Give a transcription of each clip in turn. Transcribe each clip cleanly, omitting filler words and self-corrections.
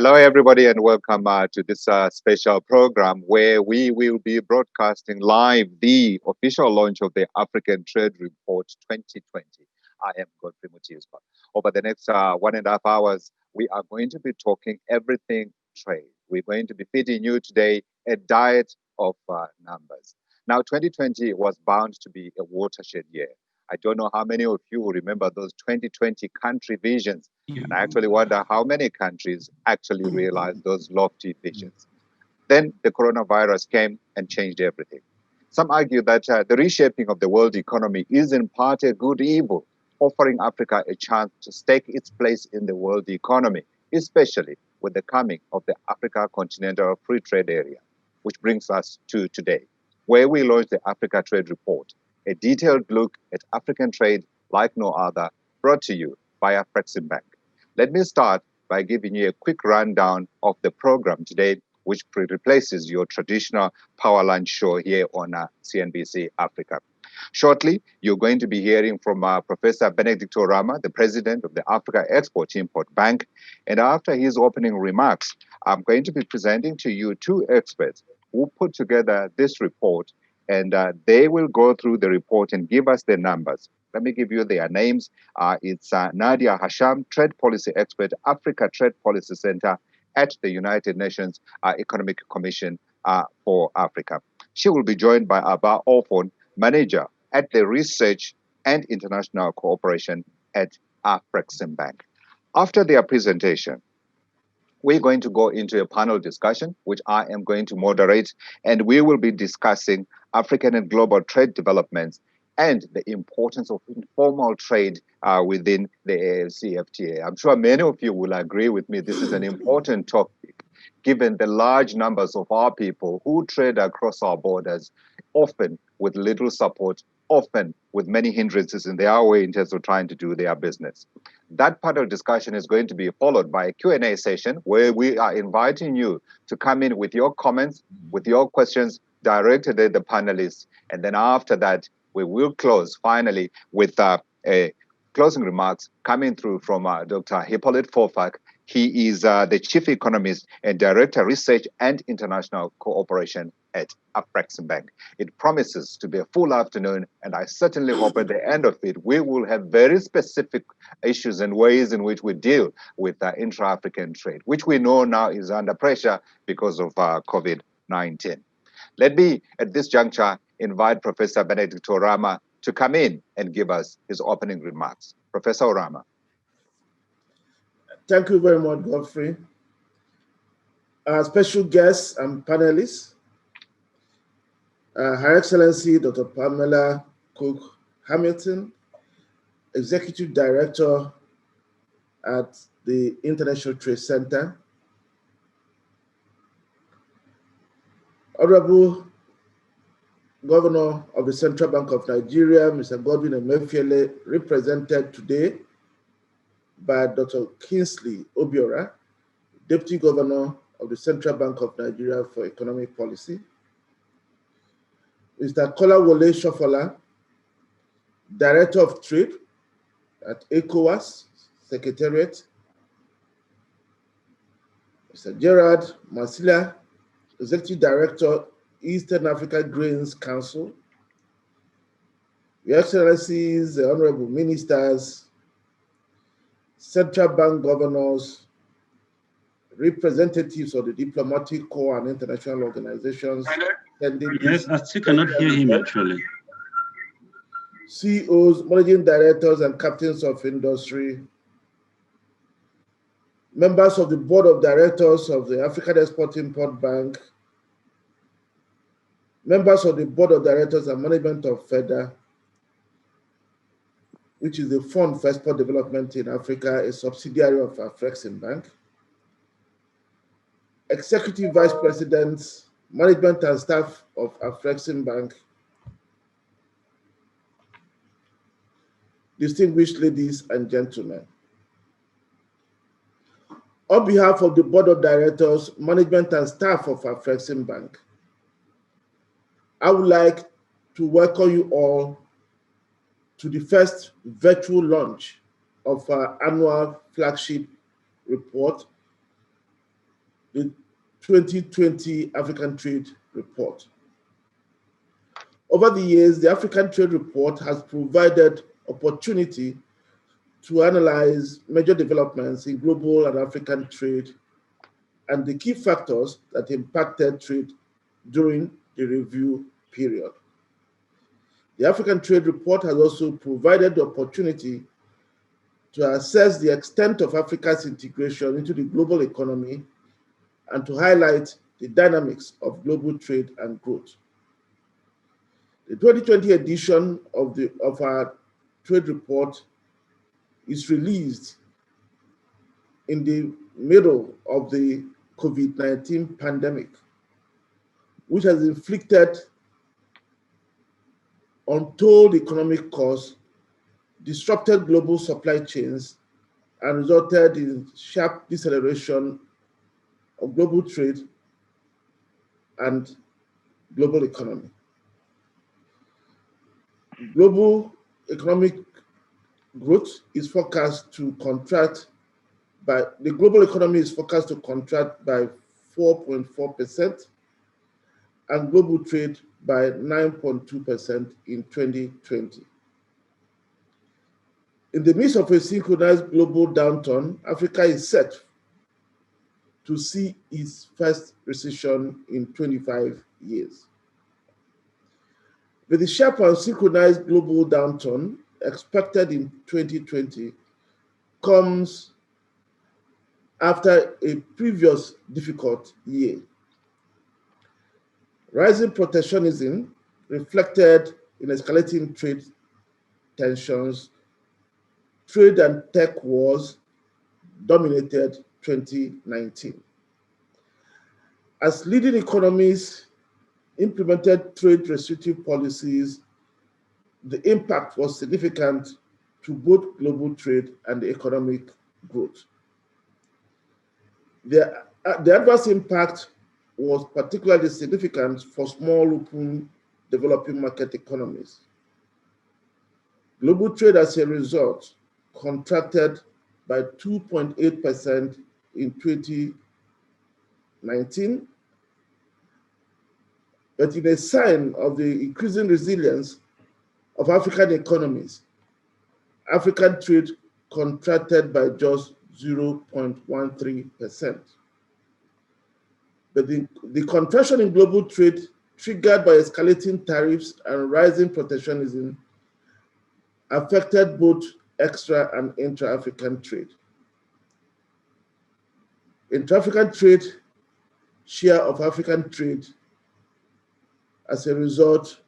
Hello, everybody, and welcome to this special program where we will be broadcasting live the official launch of the African Trade Report 2020. I am Godfrey Mutiuspa. Over the next 1.5 hours, we are going to be talking everything trade. We're going to be feeding you today a diet of numbers. Now, 2020 was bound to be a watershed year. I don't know how many of you remember those 2020 country visions, and I actually wonder how many countries actually realized those lofty visions. Then the coronavirus came and changed everything. Some argue that the reshaping of the world economy is in part a good evil, offering Africa a chance to stake its place in the world economy, especially with the coming of the Africa Continental Free Trade Area, which brings us to today, where we launched the Africa Trade Report, a detailed look at African trade like no other, brought to you by Afreximbank. Let me start by giving you a quick rundown of the program today, which replaces your traditional Power Lunch show here on CNBC Africa. Shortly, you're going to be hearing from Professor Benedict Orama, the president of the Africa Export-Import Bank. And after his opening remarks, I'm going to be presenting to you two experts who put together this report, and they will go through the report and give us the numbers. Let me give you their names. It's Nadia Hasham, Trade Policy Expert, Africa Trade Policy Center at the United Nations Economic Commission for Africa. She will be joined by Abba Orfon, Manager at the Research and International Cooperation at Afreximbank. After their presentation, we're going to go into a panel discussion, which I am going to moderate, and we will be discussing African and global trade developments and the importance of informal trade within the AfCFTA. I'm sure many of you will agree with me. This is an important topic, given the large numbers of our people who trade across our borders, often with little support, often with many hindrances in their way in terms of trying to do their business. That part of discussion is going to be followed by a Q&A session where we are inviting you to come in with your comments, with your questions directed at the panelists. And then after that, we will close finally with closing remarks coming through from Dr. Hippolyte Fofak. He is the Chief Economist and Director, Research and International Cooperation at Afreximbank. It promises to be a full afternoon, and I certainly hope at the end of it, we will have very specific issues and ways in which we deal with intra-African trade, which we know now is under pressure because of COVID-19. Let me, at this juncture, invite Professor Benedict Orama to come in and give us his opening remarks. Professor Orama. Thank you very much, Godfrey. Our special guests and panelists, Her Excellency Dr. Pamela Cook Hamilton, Executive Director at the International Trade Center, Honorable Governor of the Central Bank of Nigeria, Mr. Godwin Emefiele, represented today by Dr. Kingsley Obiora, Deputy Governor of the Central Bank of Nigeria for Economic Policy, Mr. Kolawole Shofola, Director of Trade at ECOWAS Secretariat, Mr. Gerard Masila, Executive Director, Eastern Africa Grains Council, Your Excellencies, the Honorable Ministers, Central Bank Governors, representatives of the diplomatic corps and international organizations. Yes, I still cannot hear him actually. CEOs, managing directors, and captains of industry, members of the board of directors of the African Export-Import Bank, members of the board of directors and management of FEDA, which is the Fund for Export Development in Africa, a subsidiary of Afreximbank, executive vice presidents, management and staff of Afreximbank, distinguished ladies and gentlemen. On behalf of the board of directors, management and staff of Afreximbank, I would like to welcome you all to the first virtual launch of our annual flagship report, the 2020 African Trade Report. Over the years, the African Trade Report has provided opportunity to analyze major developments in global and African trade and the key factors that impacted trade during the review period. The African Trade Report has also provided the opportunity to assess the extent of Africa's integration into the global economy and to highlight the dynamics of global trade and growth. The 2020 edition of our trade report is released in the middle of the COVID-19 pandemic, which has inflicted untold economic costs, disrupted global supply chains, and resulted in sharp deceleration of global trade and global economy. Global economic growth is forecast to contract by, the global economy is forecast to contract by 4.4% and global trade by 9.2% in 2020. In the midst of a synchronized global downturn, Africa is set to see its first recession in 25 years. With the sharp and synchronized global downturn expected in 2020 comes after a previous difficult year. Rising protectionism reflected in escalating trade tensions. Trade and tech wars dominated 2019. As leading economies implemented trade restrictive policies, the impact was significant to both global trade and economic growth. The adverse impact was particularly significant for small, open, developing market economies. Global trade, as a result, contracted by 2.8% in 2019, but in a sign of the increasing resilience of African economies, African trade contracted by just 0.13%. But the contraction in global trade, triggered by escalating tariffs and rising protectionism, affected both extra and intra-African trade. Intra-African trade share of African trade, as a result,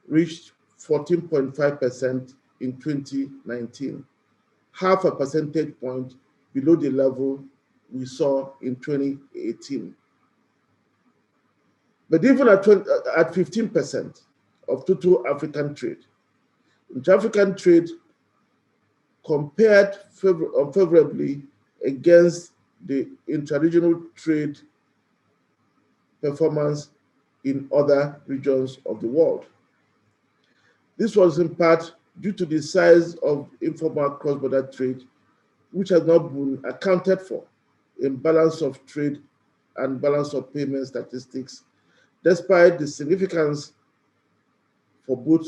reached 14.5% in 2019, half a percentage point below the level we saw in 2018. But even at 15% of total African trade, intra-African trade compared unfavorably against the intra-regional trade performance in other regions of the world. This was in part due to the size of informal cross-border trade, which has not been accounted for in balance of trade and balance of payment statistics, despite the significance for both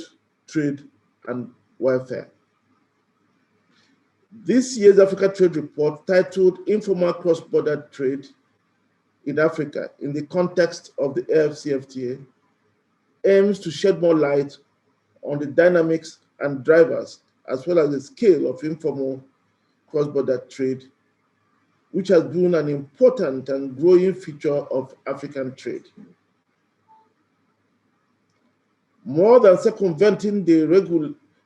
trade and welfare. This year's Africa Trade Report, titled Informal Cross-Border Trade in Africa in the context of the AfCFTA, aims to shed more light on the dynamics and drivers, as well as the scale of informal cross-border trade, which has been an important and growing feature of African trade. More than circumventing the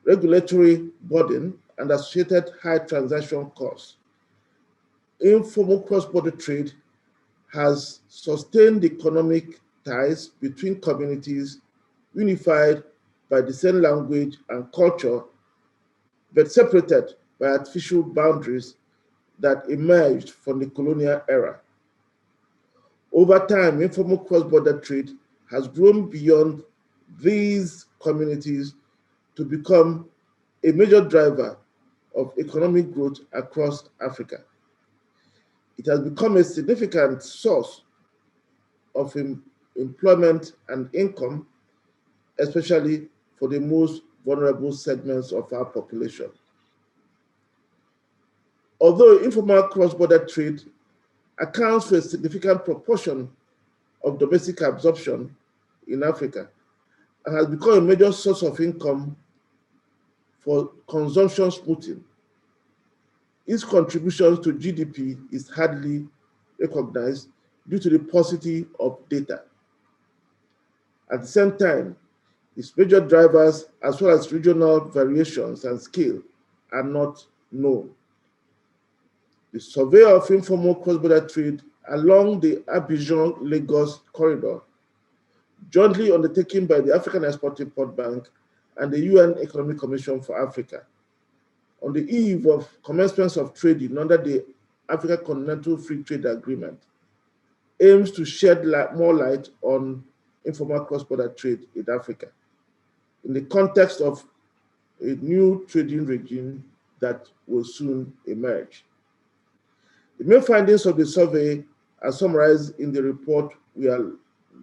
regulatory burden and associated high transaction costs, informal cross-border trade has sustained economic ties between communities unified by the same language and culture, but separated by artificial boundaries that emerged from the colonial era. Over time, informal cross-border trade has grown beyond these communities to become a major driver of economic growth across Africa. It has become a significant source of employment and income, especially for the most vulnerable segments of our population. Although informal cross-border trade accounts for a significant proportion of domestic absorption in Africa and has become a major source of income for consumption smoothing, its contributions to GDP is hardly recognized due to the paucity of data. At the same time, its major drivers, as well as regional variations and scale, are not known. The survey of informal cross-border trade along the Abidjan-Lagos corridor, jointly undertaken by the African Export-Import Bank and the UN Economic Commission for Africa, on the eve of commencement of trading under the Africa Continental Free Trade Agreement, aims to shed more light on informal cross-border trade in Africa in the context of a new trading regime that will soon emerge. The main findings of the survey are summarized in the report we are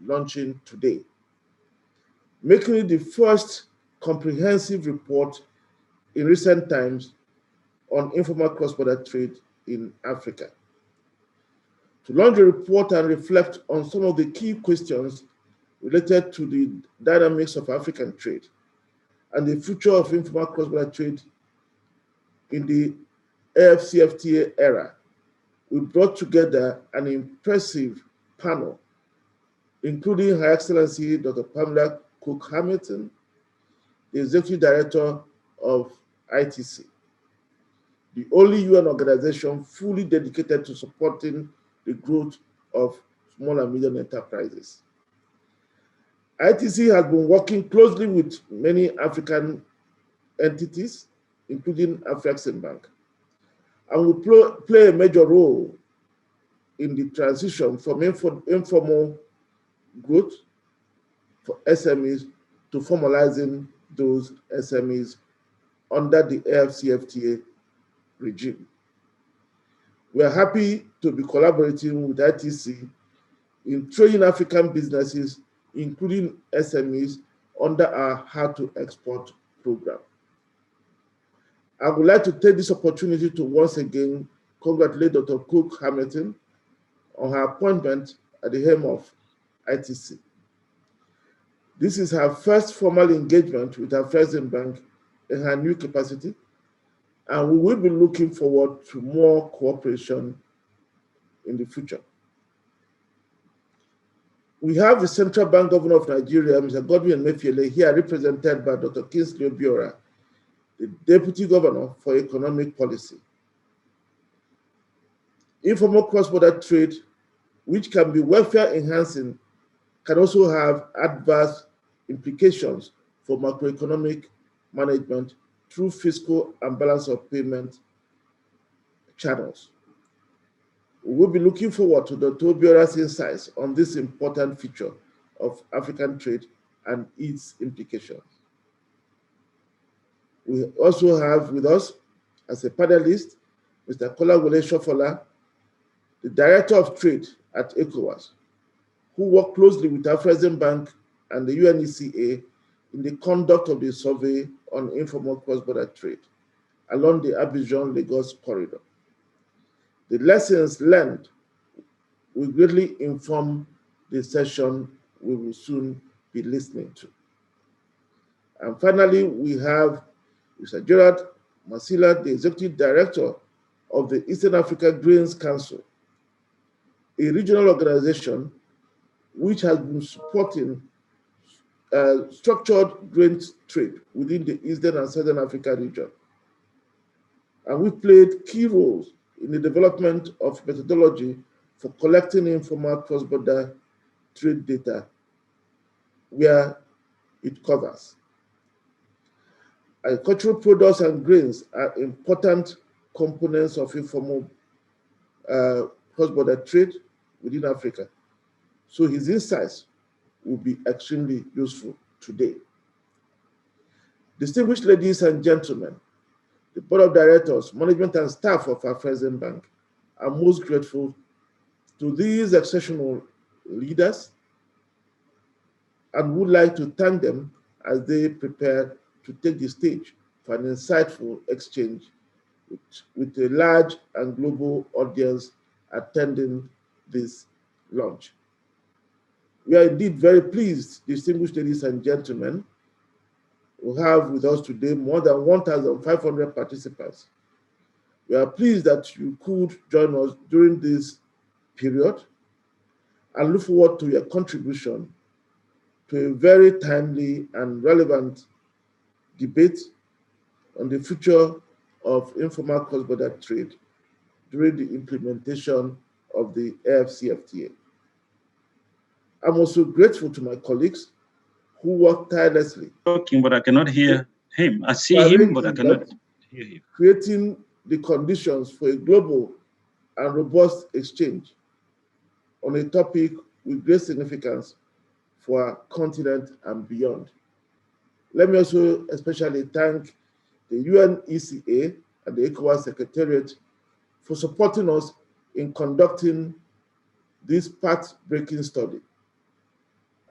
launching today, making it the first comprehensive report in recent times on informal cross-border trade in Africa. To launch the report and reflect on some of the key questions related to the dynamics of African trade and the future of informal cross-border trade in the AfCFTA era, we brought together an impressive panel, including Her Excellency Dr. Pamela Cook-Hamilton, the Executive Director of ITC, the only UN organization fully dedicated to supporting the growth of small and medium enterprises. ITC has been working closely with many African entities, including Afreximbank, and will play a major role in the transition from informal growth for SMEs to formalizing those SMEs under the AfCFTA regime. We are happy to be collaborating with ITC in training African businesses, including SMEs, under our How to Export program. I would like to take this opportunity to once again congratulate Dr. Cook-Hamilton on her appointment at the helm of ITC. This is her first formal engagement with Afreximbank in her new capacity, and we will be looking forward to more cooperation in the future. We have the Central Bank Governor of Nigeria, Mr. Godwin Emefiele, here represented by Dr. Kingsley Obiora, the Deputy Governor for Economic Policy. Informal cross-border trade, which can be welfare enhancing, can also have adverse implications for macroeconomic management through fiscal and balance of payment channels. We will be looking forward to Dr. Obiora's insights on this important feature of African trade and its implications. We also have with us, as a panelist, Mr. Kolawole Shofola, the Director of Trade at ECOWAS, who worked closely with Afreximbank and the UNECA in the conduct of the survey on informal cross-border trade along the Abidjan-Lagos corridor. The lessons learned will greatly inform the session we will soon be listening to. And finally, we have Mr. Gerard Masila, the Executive Director of the Eastern Africa Grains Council, a regional organization which has been supporting structured grains trade within the Eastern and Southern Africa region. And we played key roles in the development of methodology for collecting informal cross-border trade data where it covers. Agricultural products and grains are important components of informal cross-border trade within Africa. So his insights will be extremely useful today. Distinguished ladies and gentlemen, the Board of Directors, management and staff of Afreximbank, I'm most grateful to these exceptional leaders and would like to thank them as they prepare to take the stage for an insightful exchange with a large and global audience attending this launch. We are indeed very pleased, distinguished ladies and gentlemen, who have with us today more than 1,500 participants. We are pleased that you could join us during this period and look forward to your contribution to a very timely and relevant debate on the future of informal cross-border trade during the implementation of the AfCFTA. I'm also grateful to my colleagues who work tirelessly. Talking, but I cannot hear him. I see him, but I cannot hear him. Creating the conditions for a global and robust exchange on a topic with great significance for our continent and beyond. Let me also especially thank the UNECA and the ECOWAS Secretariat for supporting us in conducting this path-breaking study.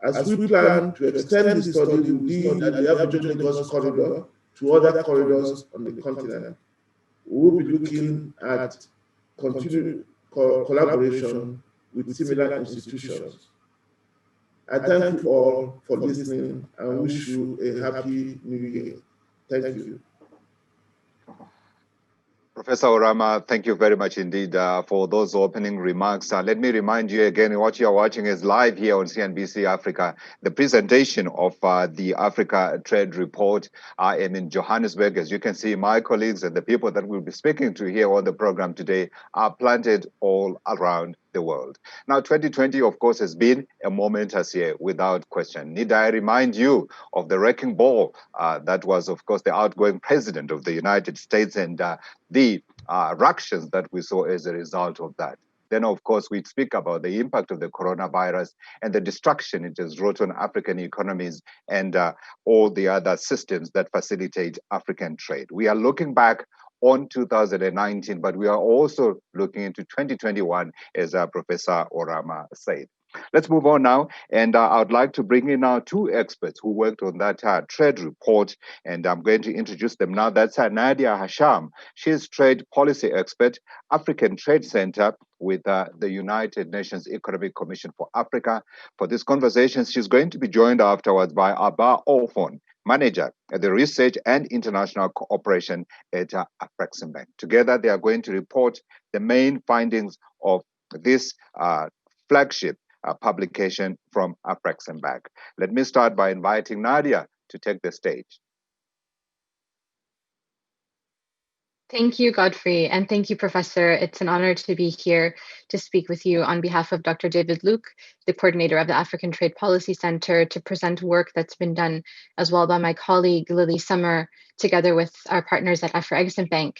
As we plan to extend the study we did at the Abidjan-Lagos corridor to other corridors on the continent, we will be looking at continued collaboration with similar institutions. I thank you all for listening and wish you a happy New Year. Thank you. Professor Orama, thank you very much indeed for those opening remarks. Let me remind you again, what you are watching is live here on CNBC Africa, the presentation of the Africa Trade Report. I am in Johannesburg. As you can see, my colleagues and the people that we'll be speaking to here on the program today are planted all around the world. Now, 2020, of course, has been a momentous year without question. Need I remind you of the wrecking ball that was, of course, the outgoing president of the United States and the ructions that we saw as a result of that. Then, of course, we speak about the impact of the coronavirus and the destruction it has wrought on African economies and all the other systems that facilitate African trade. We are looking back on 2019, but we are also looking into 2021, as Professor Orama said. Let's move on now, and I would like to bring in now two experts who worked on that trade report, and I'm going to introduce them now. That's Nadia Hasham. She's trade policy expert, African Trade Center with the United Nations Economic Commission for Africa. For this conversation, she's going to be joined afterwards by Abba Olfon, manager at the Research and International Cooperation at Afreximbank. Together, they are going to report the main findings of this flagship publication from Afreximbank. Let me start by inviting Nadia to take the stage. Thank you, Godfrey, and thank you, Professor. It's an honor to be here to speak with you on behalf of Dr. David Luke, the coordinator of the African Trade Policy Center, to present work that's been done as well by my colleague, Lily Summer, together with our partners at Afreximbank.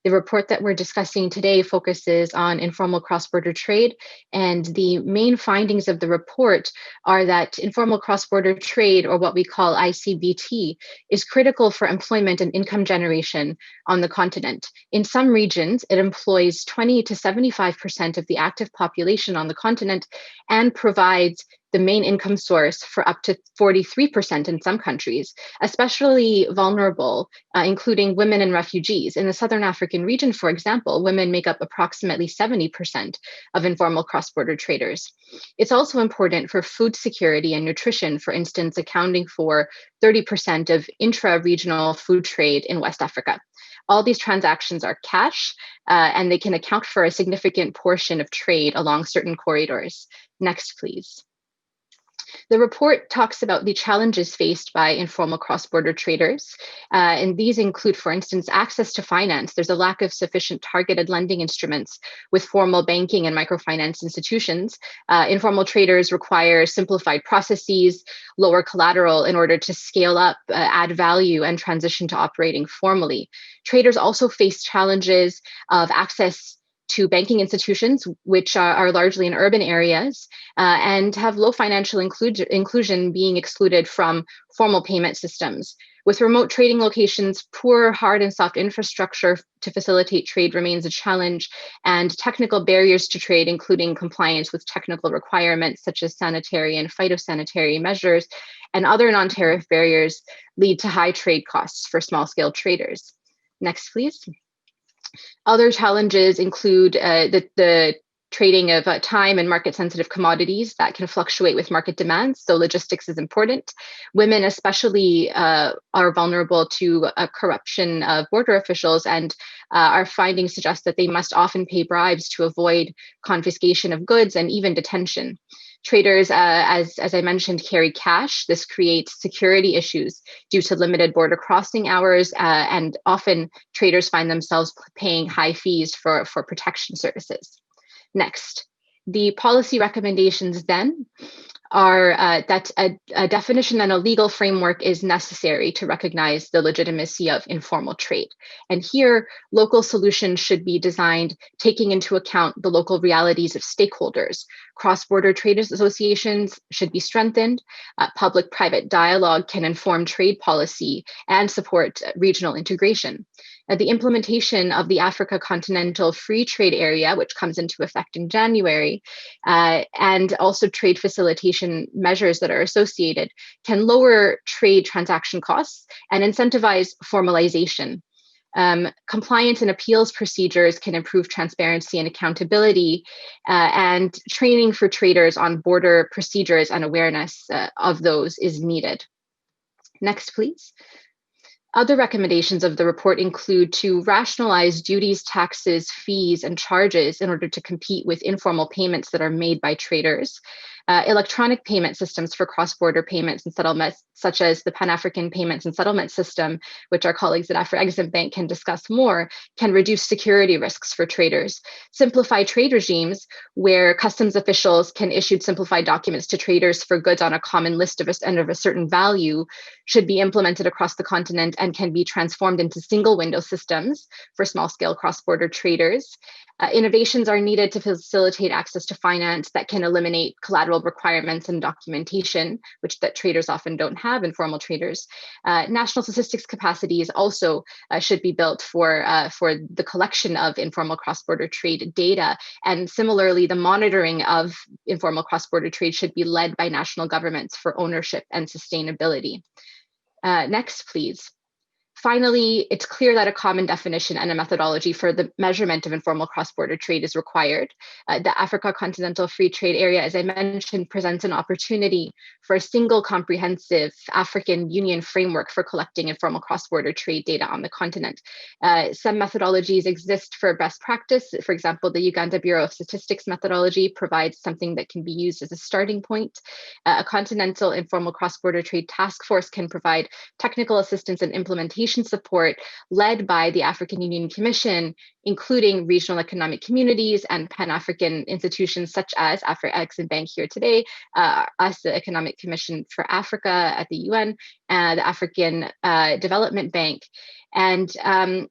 The report that we're discussing today focuses on informal cross-border trade, and the main findings of the report are that informal cross-border trade, or what we call ICBT, is critical for employment and income generation on the continent. In some regions, it employs 20 to 75% of the active population on the continent and provides the main income source for up to 43% in some countries, especially vulnerable, including women and refugees. In the Southern African region, for example, women make up approximately 70% of informal cross-border traders. It's also important for food security and nutrition, for instance, accounting for 30% of intra-regional food trade in West Africa. All these transactions are cash, and they can account for a significant portion of trade along certain corridors. Next, please. The report talks about the challenges faced by informal cross-border traders, and these include, for instance, access to finance. There's a lack of sufficient targeted lending instruments with formal banking and microfinance institutions. Informal traders require simplified processes, lower collateral in order to scale up, add value, and transition to operating formally. Traders also face challenges of access to banking institutions, which are largely in urban areas, and have low financial inclusion, being excluded from formal payment systems. With remote trading locations, poor hard and soft infrastructure to facilitate trade remains a challenge, and technical barriers to trade, including compliance with technical requirements such as sanitary and phytosanitary measures and other non-tariff barriers, lead to high trade costs for small-scale traders. Next, please. Other challenges include the trading of time and market-sensitive commodities that can fluctuate with market demands, so logistics is important. Women especially are vulnerable to corruption of border officials, and our findings suggest that they must often pay bribes to avoid confiscation of goods and even detention. Traders, as I mentioned, carry cash. This creates security issues due to limited border crossing hours, and often traders find themselves paying high fees for protection services. Next, the policy recommendations then are that a definition and a legal framework is necessary to recognize the legitimacy of informal trade. And here, local solutions should be designed taking into account the local realities of stakeholders. Cross-border trade associations should be strengthened. Public-private dialogue can inform trade policy and support regional integration. The implementation of the Africa Continental Free Trade Area, which comes into effect in January, and also trade facilitation measures that are associated, can lower trade transaction costs and incentivize formalization. Compliance and appeals procedures can improve transparency and accountability, and training for traders on border procedures and awareness of those is needed. Next, please. Other recommendations of the report include to rationalize duties, taxes, fees, and charges in order to compete with informal payments that are made by traders. Electronic payment systems for cross-border payments and settlements, such as the Pan-African Payments and Settlement System, which our colleagues at Afreximbank can discuss more, can reduce security risks for traders. Simplify trade regimes, where customs officials can issue simplified documents to traders for goods on a common list of a certain value, should be implemented across the continent and can be transformed into single window systems for small-scale cross-border traders. Innovations are needed to facilitate access to finance that can eliminate collateral requirements and documentation, which that traders often don't have, informal traders. National statistics capacities also should be built for the collection of informal cross-border trade data. And similarly, the monitoring of informal cross-border trade should be led by national governments for ownership and sustainability. Next, please. Finally, it's clear that a common definition and a methodology for the measurement of informal cross-border trade is required. The Africa Continental Free Trade Area, as I mentioned, presents an opportunity for a single comprehensive African Union framework for collecting informal cross-border trade data on the continent. Some methodologies exist for best practice. For example, the Uganda Bureau of Statistics methodology provides something that can be used as a starting point. A continental informal cross-border trade task force can provide technical assistance and implementation support led by the African Union Commission, including regional economic communities and Pan-African institutions such as Afreximbank here today, us, the Economic Commission for Africa at the UN, the African Development Bank. And I'm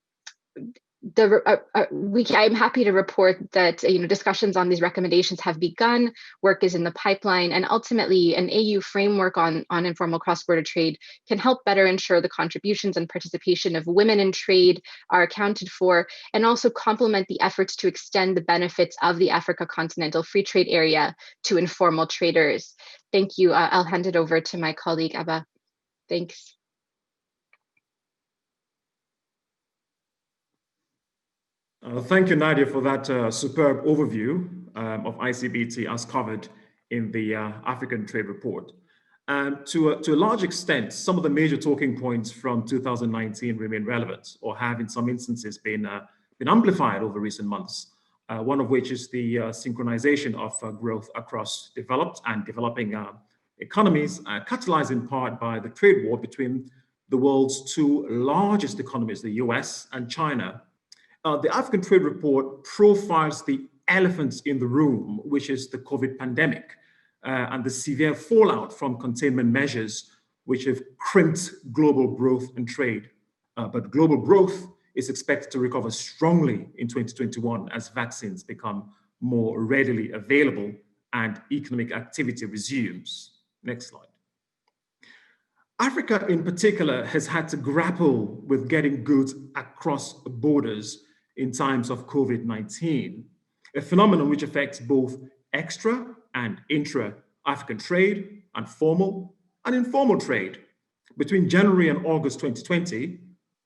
happy to report that discussions on these recommendations have begun, work is in the pipeline, and ultimately an AU framework on informal cross-border trade can help better ensure the contributions and participation of women in trade are accounted for, and also complement the efforts to extend the benefits of the Africa Continental Free Trade Area to informal traders. Thank you. I'll hand it over to my colleague, Abba. Thanks. Thank you, Nadia, for that superb overview of ICBT as covered in the African Trade Report. To a large extent, some of the major talking points from 2019 remain relevant or have in some instances been amplified over recent months, one of which is the synchronization of growth across developed and developing economies, catalyzed in part by the trade war between the world's two largest economies, the US and China. The African Trade Report profiles the elephant in the room, which is the COVID pandemic and the severe fallout from containment measures, which have crimped global growth and trade. But global growth is expected to recover strongly in 2021 as vaccines become more readily available and economic activity resumes. Next slide. Africa in particular has had to grapple with getting goods across borders in times of COVID-19, a phenomenon which affects both extra and intra-African trade and formal and informal trade. Between January and August 2020,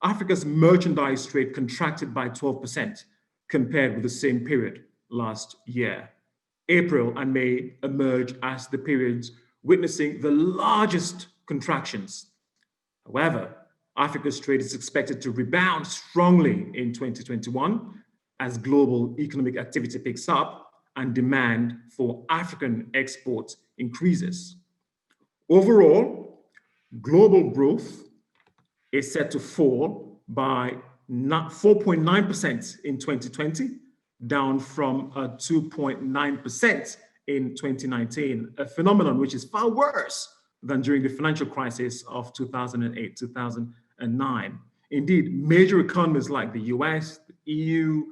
Africa's merchandise trade contracted by 12% compared with the same period last year. April and May emerged as the periods witnessing the largest contractions. However, Africa's trade is expected to rebound strongly in 2021 as global economic activity picks up and demand for African exports increases. Overall, global growth is set to fall by 4.9% in 2020, down from 2.9% in 2019, a phenomenon which is far worse than during the financial crisis of 2008, 2009. Indeed, major economies like the US, the EU,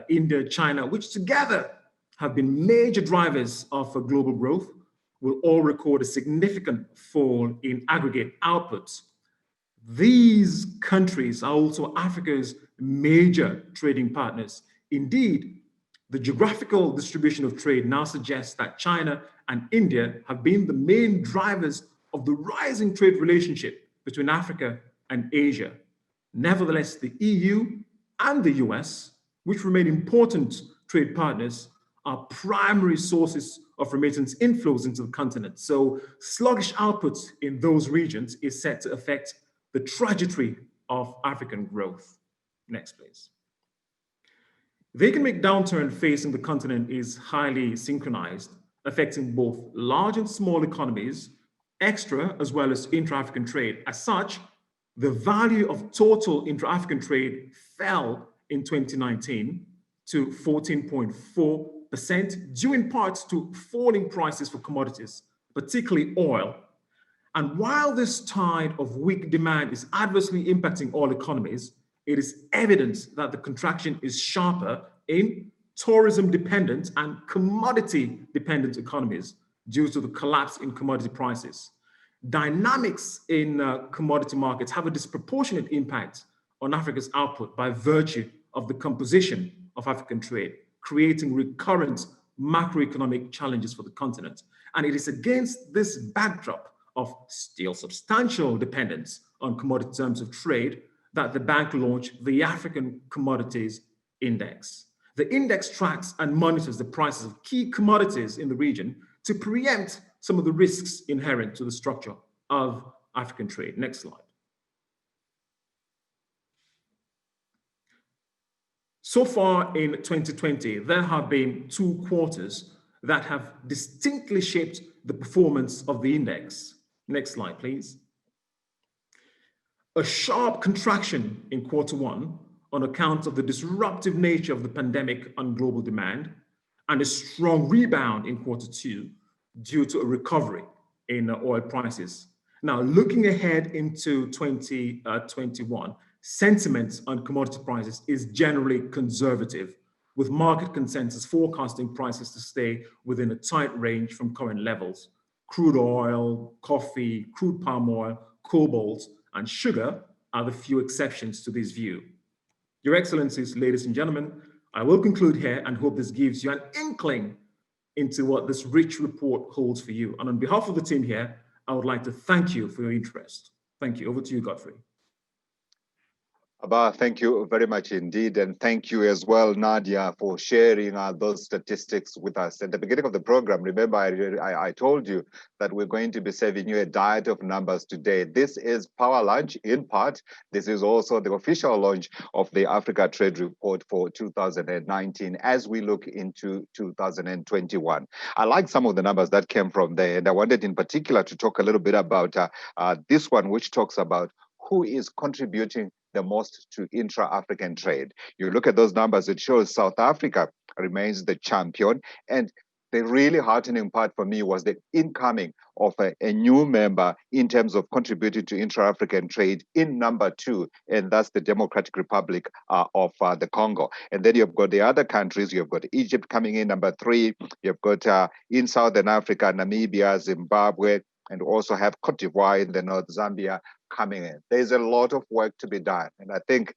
India, China, which together have been major drivers of global growth, will all record a significant fall in aggregate outputs. These countries are also Africa's major trading partners. Indeed, the geographical distribution of trade now suggests that China and India have been the main drivers of the rising trade relationship between Africa and Asia. Nevertheless, the EU and the US, which remain important trade partners, are primary sources of remittance inflows into the continent. So sluggish output in those regions is set to affect the trajectory of African growth. Next, please. The economic downturn facing the continent is highly synchronized, affecting both large and small economies, extra as well as intra-African trade. As such, the value of total intra-African trade fell in 2019 to 14.4%, due in part to falling prices for commodities, particularly oil. And while this tide of weak demand is adversely impacting all economies, it is evident that the contraction is sharper in tourism-dependent and commodity-dependent economies due to the collapse in commodity prices. Dynamics in commodity markets have a disproportionate impact on Africa's output by virtue of the composition of African trade, creating recurrent macroeconomic challenges for the continent. And it is against this backdrop of still substantial dependence on commodity terms of trade that the bank launched the African Commodities Index. The index tracks and monitors the prices of key commodities in the region to preempt some of the risks inherent to the structure of African trade. Next slide. So far in 2020, there have been 2 quarters that have distinctly shaped the performance of the index. Next slide, please. A sharp contraction in Q1 on account of the disruptive nature of the pandemic on global demand, and a strong rebound in Q2 due to a recovery in oil prices. Now, looking ahead into 2021, sentiment on commodity prices is generally conservative, with market consensus forecasting prices to stay within a tight range from current levels. Crude oil, coffee, crude palm oil, cobalt, and sugar are the few exceptions to this view. Your Excellencies, ladies and gentlemen, I will conclude here and hope this gives you an inkling into what this rich report holds for you. And on behalf of the team here, I would like to thank you for your interest. Thank you. Over to you, Godfrey. Abba, thank you very much indeed. And thank you as well, Nadia, for sharing those statistics with us. At the beginning of the program, remember, I told you that we're going to be serving you a diet of numbers today. This is Power Lunch in part. This is also the official launch of the Africa Trade Report for 2019 as we look into 2021. I like some of the numbers that came from there. And I wanted in particular to talk a little bit about this one, which talks about who is contributing the most to intra-African trade. You look at those numbers, it shows South Africa remains the champion. And the really heartening part for me was the incoming of a new member in terms of contributing to intra-African trade in number 2, and that's the Democratic Republic of the Congo. And then you've got the other countries. You've got Egypt coming in number 3. You've got in Southern Africa, Namibia, Zimbabwe, and also have Cote d'Ivoire in the north, Zambia coming in. There's a lot of work to be done. And I think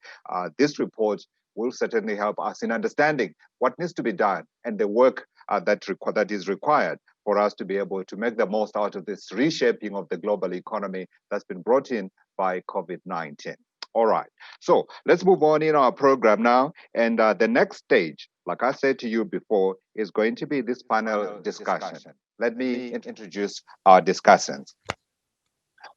this report will certainly help us in understanding what needs to be done and the work that is required for us to be able to make the most out of this reshaping of the global economy that's been brought in by COVID-19. All right, so let's move on in our program now. And the next stage, like I said to you before, is going to be this panel discussion. Let me introduce our discussants.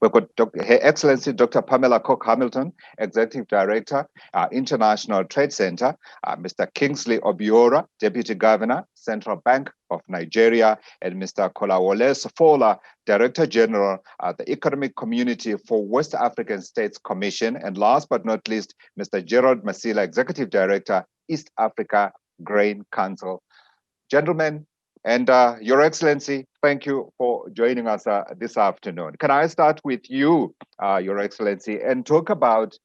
We've got Her Excellency Dr. Pamela Cook-Hamilton, Executive Director, International Trade Center, Mr. Kingsley Obiora, Deputy Governor, Central Bank of Nigeria, and Mr. Kolawole Sofola, Director General at the Economic Community for West African States Commission, and last but not least, Mr. Gerald Masila, Executive Director, East Africa Grain Council. Gentlemen, and Your Excellency, thank you for joining us this afternoon. Can I start with you, Your Excellency, and talk about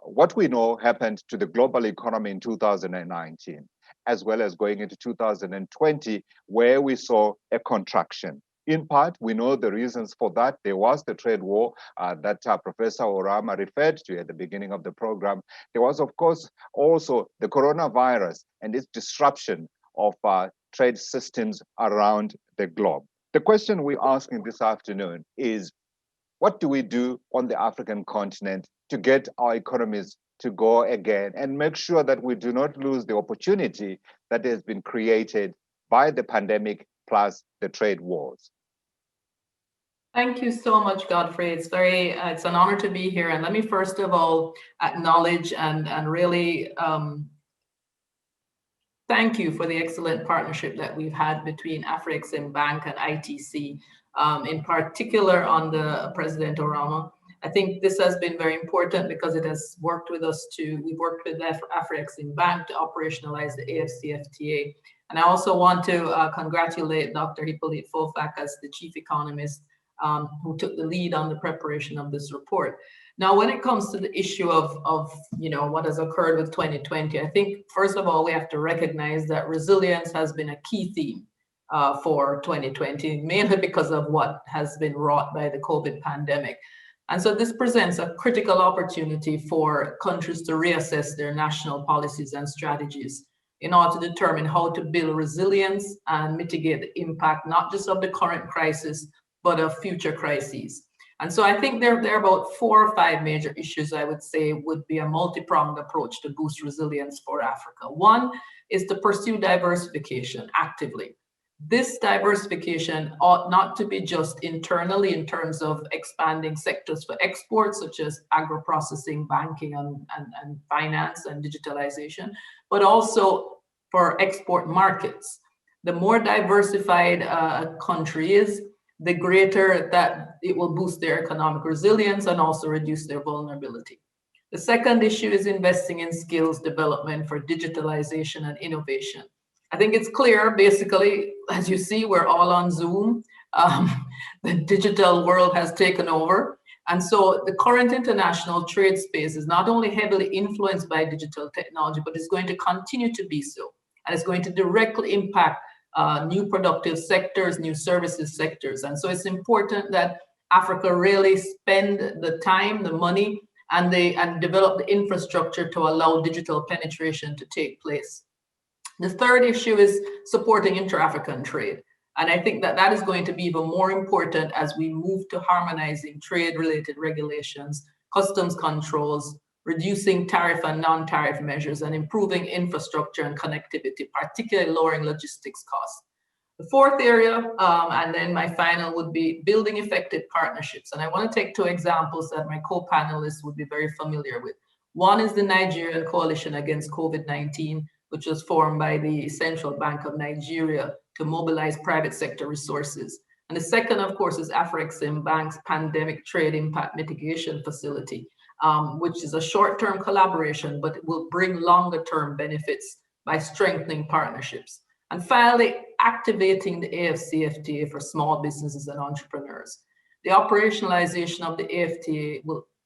what we know happened to the global economy in 2019, as well as going into 2020, where we saw a contraction. In part, we know the reasons for that. There was the trade war that Professor Orama referred to at the beginning of the program. There was, of course, also the coronavirus and its disruption of trade systems around the globe. The question we're asking this afternoon is, what do we do on the African continent to get our economies to go again and make sure that we do not lose the opportunity that has been created by the pandemic plus the trade wars? Thank you so much, Godfrey. It's an honor to be here. And let me first of all acknowledge and really thank you for the excellent partnership that we've had between Afreximbank and ITC, in particular on the President Orama. I think this has been very important because it has worked with us we've worked with Afreximbank to operationalize the AfCFTA. And I also want to congratulate Dr. Hippolyte Fofak as the chief economist who took the lead on the preparation of this report. Now, when it comes to the issue of what has occurred with 2020, I think, first of all, we have to recognize that resilience has been a key theme for 2020, mainly because of what has been wrought by the COVID pandemic. And so this presents a critical opportunity for countries to reassess their national policies and strategies in order to determine how to build resilience and mitigate the impact, not just of the current crisis, but of future crises. And so I think there are about 4 or 5 major issues I would say would be a multi-pronged approach to boost resilience for Africa. One is to pursue diversification actively. This diversification ought not to be just internally in terms of expanding sectors for exports, such as agro-processing, banking, and finance and digitalization, but also for export markets. The more diversified a country is, the greater that it will boost their economic resilience and also reduce their vulnerability. The second issue is investing in skills development for digitalization and innovation. I think it's clear, basically, as you see, we're all on Zoom. The digital world has taken over. And so the current international trade space is not only heavily influenced by digital technology, but it's going to continue to be so. And it's going to directly impact new productive sectors, new services sectors. And so it's important that Africa really spend the time, the money, and develop the infrastructure to allow digital penetration to take place. The third issue is supporting inter-African trade. And I think that that is going to be even more important as we move to harmonizing trade-related regulations, customs controls, reducing tariff and non-tariff measures, and improving infrastructure and connectivity, particularly lowering logistics costs. The fourth area, and then my final, would be building effective partnerships. And I want to take 2 examples that my co-panelists would be very familiar with. One is the Nigerian Coalition Against COVID-19, which was formed by the Central Bank of Nigeria to mobilize private sector resources. And the second, of course, is Afreximbank's Pandemic Trade Impact Mitigation Facility, which is a short-term collaboration, but it will bring longer-term benefits by strengthening partnerships. And finally, activating the AfCFTA for small businesses and entrepreneurs. The operationalization of the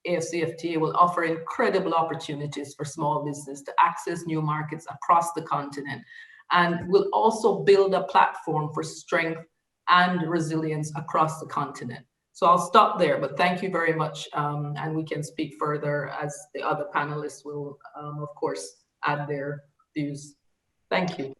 AfCFTA will offer incredible opportunities for small business to access new markets across the continent, and will also build a platform for strength and resilience across the continent. So I'll stop there, but thank you very much. And we can speak further as the other panelists will, of course, add their views. Thank you.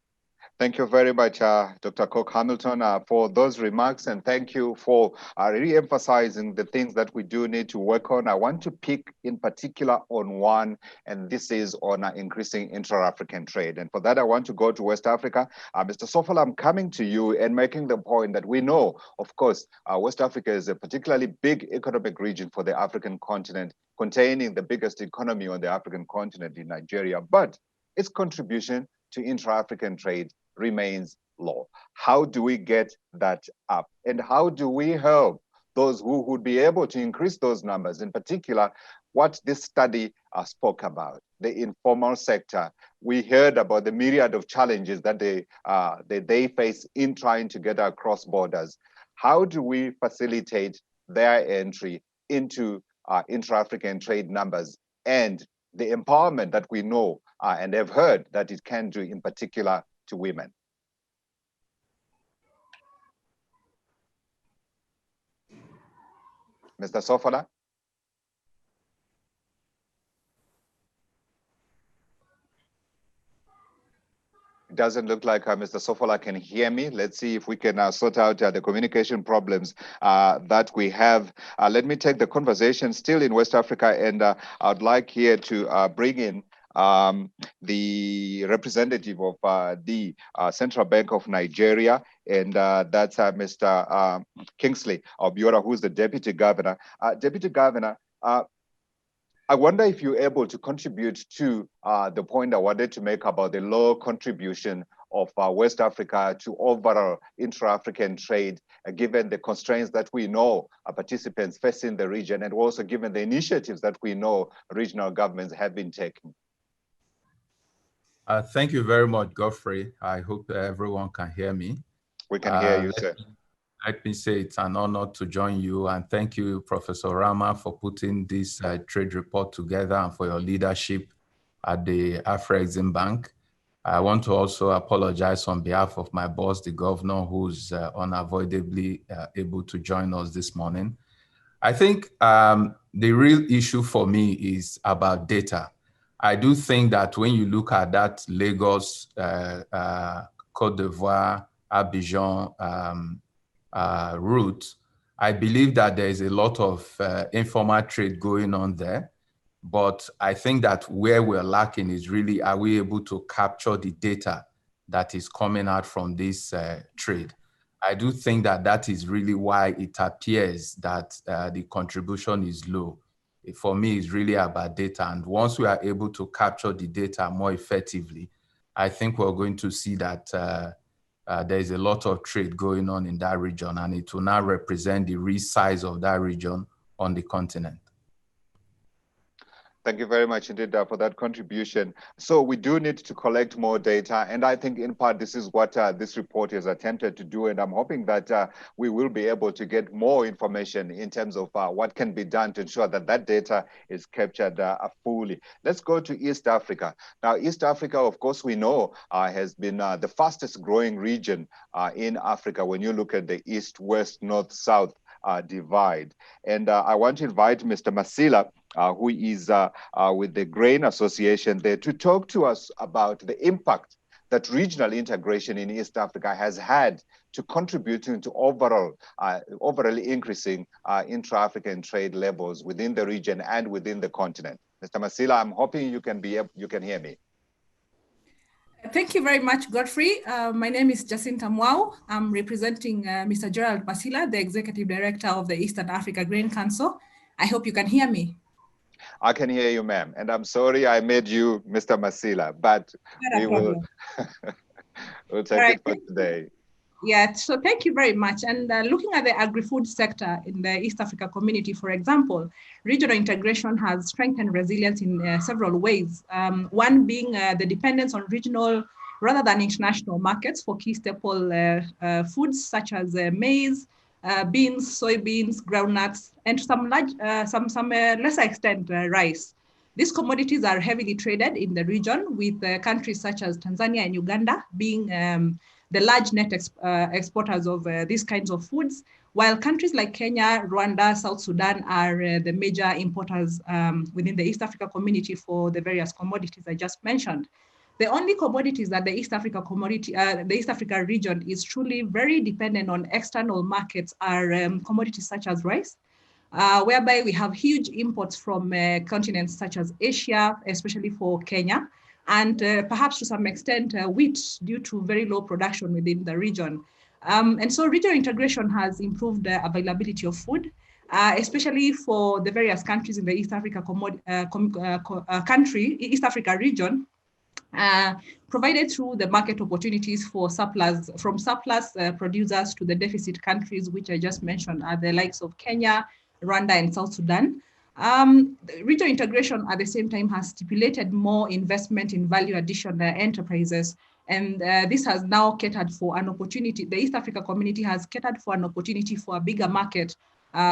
Thank you very much, Dr. Cook-Hamilton, for those remarks, and thank you for re-emphasizing the things that we do need to work on. I want to pick in particular on one, and this is on increasing intra-African trade. And for that, I want to go to West Africa. Mr. Sofola, I'm coming to you and making the point that we know, of course, West Africa is a particularly big economic region for the African continent, containing the biggest economy on the African continent in Nigeria, but its contribution to intra-African trade remains low. How do we get that up? And how do we help those who would be able to increase those numbers? In particular, what this study spoke about, the informal sector. We heard about the myriad of challenges that they face in trying to get across borders. How do we facilitate their entry into intra-African trade numbers and the empowerment that we know and have heard that it can do, in particular to women? Mr. Sofola? It doesn't look like Mr. Sofola can hear me. Let's see if we can sort out the communication problems that we have. Let me take the conversation still in West Africa, and I'd like here to bring in the representative of the Central Bank of Nigeria, and that's Mr. Kingsley Obiora, who's the Deputy Governor. Deputy Governor, I wonder if you're able to contribute to the point I wanted to make about the low contribution of West Africa to overall intra-African trade, given the constraints that we know participants face in the region, and also given the initiatives that we know regional governments have been taking. Thank you very much, Godfrey. I hope everyone can hear me. We can hear you, sir. Let me say it's an honor to join you, and thank you, Professor Rama, for putting this trade report together and for your leadership at the Afreximbank. I want to also apologize on behalf of my boss, the governor, who's unavoidably able to join us this morning. I think the real issue for me is about data. I do think that when you look at that Lagos, Côte d'Ivoire, Abidjan route, I believe that there is a lot of informal trade going on there. But I think that where we're lacking is really, are we able to capture the data that is coming out from this trade? I do think that that is really why it appears that the contribution is low. For me, it's really about data. And once we are able to capture the data more effectively, I think we're going to see that there is a lot of trade going on in that region, and it will now represent the real size of that region on the continent. Thank you very much indeed for that contribution. So we do need to collect more data, and I think in part this is what this report has attempted to do, and I'm hoping that we will be able to get more information in terms of what can be done to ensure that that data is captured fully. Let's go to East Africa. Now, East Africa, of course, we know has been the fastest growing region in Africa when you look at the East, West, North, South divide. And I want to invite Mr. Masila, who is with the Grain Association there, to talk to us about the impact that regional integration in East Africa has had to contributing to overall increasing intra-African trade levels within the region and within the continent. Mr. Masila, I'm hoping you can hear me. Thank you very much, Godfrey. My name is Jacinta Mwau. I'm representing Mr. Gerald Masila, the Executive Director of the Eastern Africa Grain Council. I hope you can hear me. I can hear you, ma'am. And I'm sorry I made you Mr. Masila, but we will we'll take it for today. Yeah, so thank you very much. And looking at the agri-food sector in the East Africa community, for example, regional integration has strengthened resilience in several ways. One being the dependence on regional rather than international markets for key staple foods such as maize, beans, soybeans, groundnuts, and to some lesser extent rice. These commodities are heavily traded in the region, with countries such as Tanzania and Uganda being the large net exporters of these kinds of foods, while countries like Kenya, Rwanda, South Sudan are the major importers within the East Africa community for the various commodities I just mentioned. The only commodities that the East Africa region is truly very dependent on external markets are commodities such as rice, whereby we have huge imports from continents such as Asia, especially for Kenya, and perhaps to some extent wheat due to very low production within the region. And so regional integration has improved the availability of food, especially for the various countries in the East Africa East Africa region, provided through the market opportunities for surplus producers to the deficit countries, which I just mentioned, are the likes of Kenya, Rwanda, and South Sudan. Regional integration at the same time has stipulated more investment in value addition enterprises. And this has now catered for an opportunity. The East Africa community has catered for an opportunity for a bigger market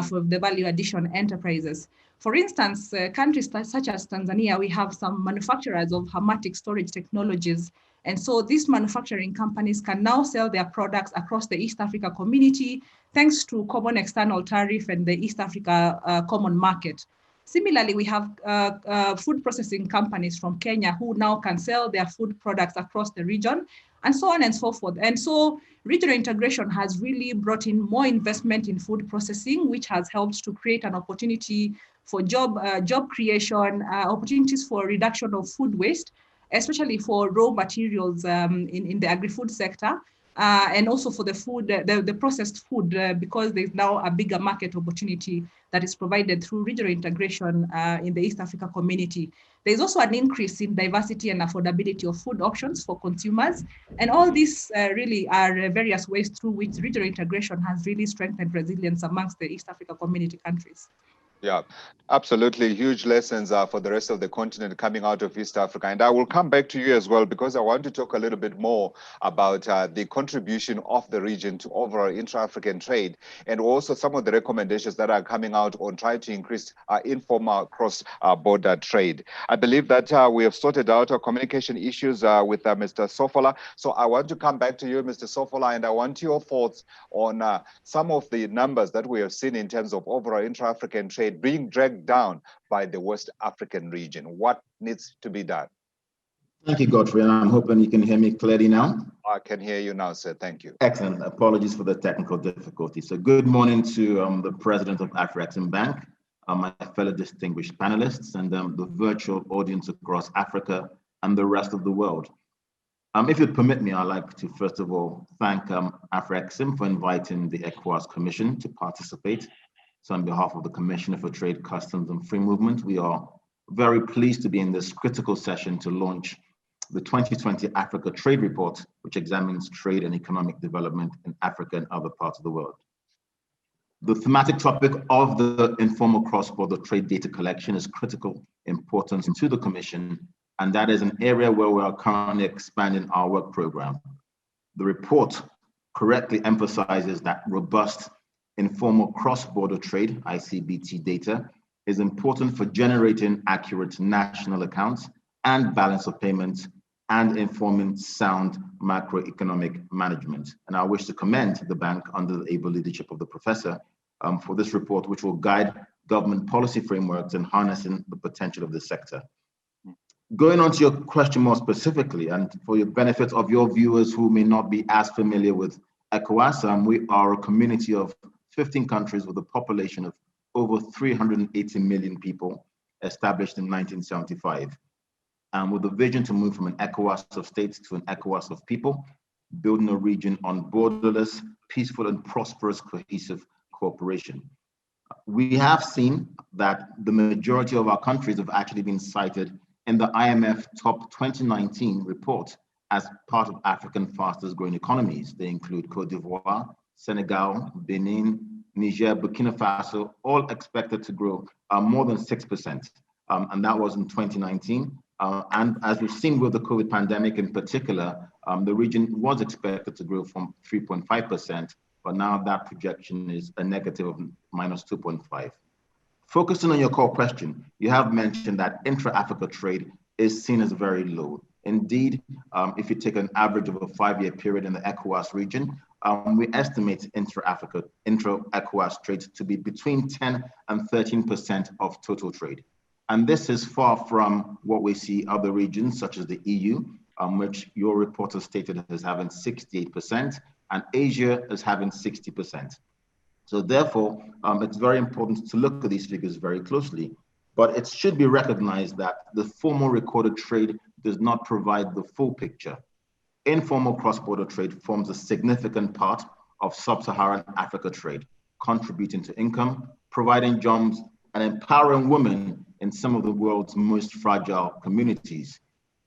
for the value addition enterprises. For instance, countries such as Tanzania, we have some manufacturers of hermetic storage technologies. And so these manufacturing companies can now sell their products across the East Africa community, thanks to common external tariff and the East Africa common market. Similarly, we have food processing companies from Kenya who now can sell their food products across the region, and so on and so forth. And so regional integration has really brought in more investment in food processing, which has helped to create an opportunity for job creation, opportunities for reduction of food waste, especially for raw materials in the agri-food sector, and also for the food, the processed food, because there's now a bigger market opportunity that is provided through regional integration in the East Africa community. There's also an increase in diversity and affordability of food options for consumers. And all these really are various ways through which regional integration has really strengthened resilience amongst the East Africa community countries. Yeah, absolutely. Huge lessons for the rest of the continent coming out of East Africa. And I will come back to you as well, because I want to talk a little bit more about the contribution of the region to overall intra-African trade, and also some of the recommendations that are coming out on trying to increase informal cross-border trade. I believe that we have sorted out our communication issues with Mr. Sofola. So I want to come back to you, Mr. Sofola, and I want your thoughts on some of the numbers that we have seen in terms of overall intra-African trade being dragged down by the West African region. What needs to be done? Thank you, Godfrey, and I'm hoping you can hear me clearly now. I can hear you now, sir. Thank you. Excellent. Apologies for the technical difficulty. So good morning to the president of Afreximbank, my fellow distinguished panelists, and the virtual audience across Africa and the rest of the world. If you'd permit me, I'd like to first of all thank Afrexim for inviting the ECOWAS Commission to participate. So on behalf of the Commissioner for Trade, Customs and Free Movement, we are very pleased to be in this critical session to launch the 2020 Africa Trade Report, which examines trade and economic development in Africa and other parts of the world. The thematic topic of the informal cross-border trade data collection is critical importance to the Commission, and that is an area where we are currently expanding our work program. The report correctly emphasizes that robust informal cross-border trade, ICBT data, is important for generating accurate national accounts and balance of payments and informing sound macroeconomic management. And I wish to commend the bank under the able leadership of the professor for this report, which will guide government policy frameworks in harnessing the potential of the sector. Going on to your question more specifically, and for your benefit of your viewers who may not be as familiar with ECOWAS, we are a community of 15 countries with a population of over 380 million people, established in 1975. And with a vision to move from an ECOWAS of states to an ECOWAS of people, building a region on borderless, peaceful and prosperous, cohesive cooperation. We have seen that the majority of our countries have actually been cited in the IMF Top 2019 report as part of African fastest growing economies. They include Cote d'Ivoire, Senegal, Benin, Niger, Burkina Faso, all expected to grow more than 6%. And that was in 2019. And as we've seen with the COVID pandemic in particular, the region was expected to grow from 3.5%, but now that projection is a negative of -2.5. Focusing on your core question, you have mentioned that intra-Africa trade is seen as very low. Indeed, if you take an average of a 5-year period in the ECOWAS region, we estimate intra-ECOWAS trade to be between 10 and 13% of total trade. And this is far from what we see other regions, such as the EU, which your report has stated as having 68%, and Asia as having 60%. So therefore, it's very important to look at these figures very closely. But it should be recognized that the formal recorded trade does not provide the full picture. Informal cross-border trade forms a significant part of sub-Saharan Africa trade, contributing to income, providing jobs, and empowering women in some of the world's most fragile communities.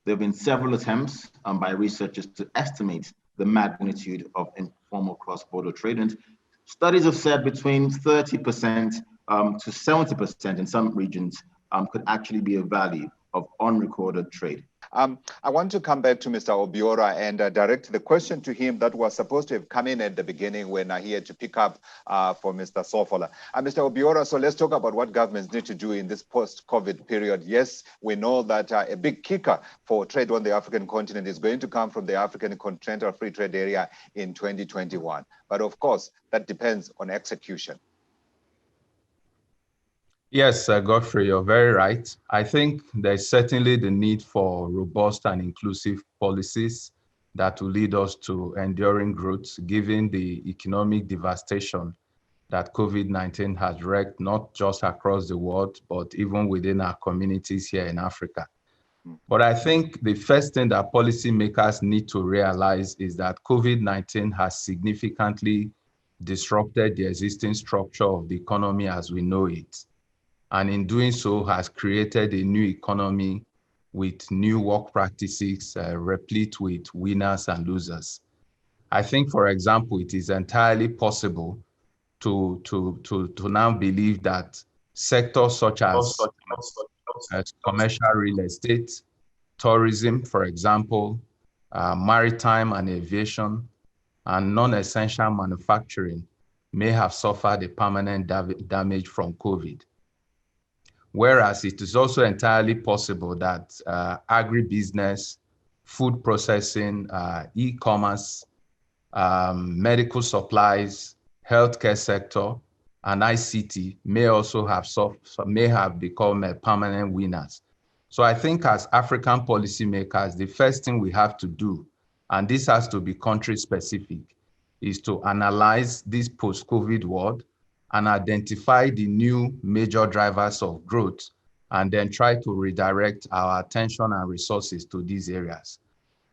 There have been several attempts by researchers to estimate the magnitude of informal cross-border trade, and studies have said between 30% to 70% in some regions could actually be a value of unrecorded trade. I want to come back to Mr. Obiora and direct the question to him that was supposed to have come in at the beginning when he had to pick up for Mr. Sofola. Mr. Obiora, so let's talk about what governments need to do in this post-COVID period. Yes, we know that a big kicker for trade on the African continent is going to come from the African Continental Free Trade Area in 2021. But of course, that depends on execution. Yes, Godfrey, you're very right. I think there's certainly the need for robust and inclusive policies that will lead us to enduring growth, given the economic devastation that COVID-19 has wreaked, not just across the world, but even within our communities here in Africa. But I think the first thing that policymakers need to realize is that COVID-19 has significantly disrupted the existing structure of the economy as we know it. And in doing so has created a new economy with new work practices replete with winners and losers. I think, for example, it is entirely possible to now believe that sectors such as commercial real estate, tourism, for example, maritime and aviation, and non-essential manufacturing may have suffered a permanent damage from COVID. Whereas it is also entirely possible that agribusiness, food processing, e-commerce, medical supplies, healthcare sector, and ICT may also have become permanent winners. So I think as African policymakers, the first thing we have to do, and this has to be country specific, is to analyze this post-COVID world and identify the new major drivers of growth, and then try to redirect our attention and resources to these areas.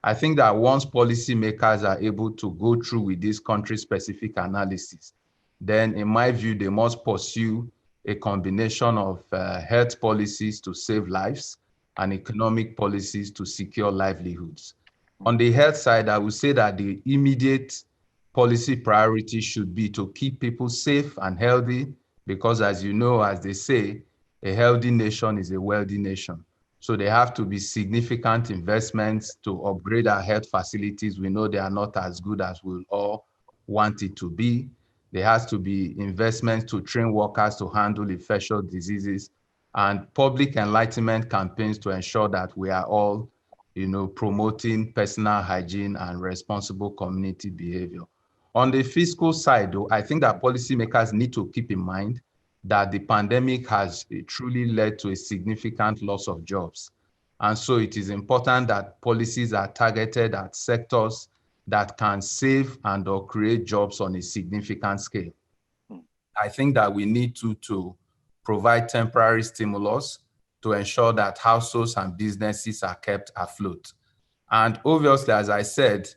I think that once policymakers are able to go through with this country-specific analysis, then in my view, they must pursue a combination of health policies to save lives and economic policies to secure livelihoods. On the health side, I would say that the immediate policy priority should be to keep people safe and healthy, because as you know, as they say, a healthy nation is a wealthy nation. So there have to be significant investments to upgrade our health facilities. We know they are not as good as we all want it to be. There has to be investments to train workers to handle infectious diseases, and public enlightenment campaigns to ensure that we are all, promoting personal hygiene and responsible community behavior. On the fiscal side, though, I think that policymakers need to keep in mind that the pandemic has truly led to a significant loss of jobs. And so it is important that policies are targeted at sectors that can save and or create jobs on a significant scale. I think that we need to provide temporary stimulus to ensure that households and businesses are kept afloat. And obviously, as I said,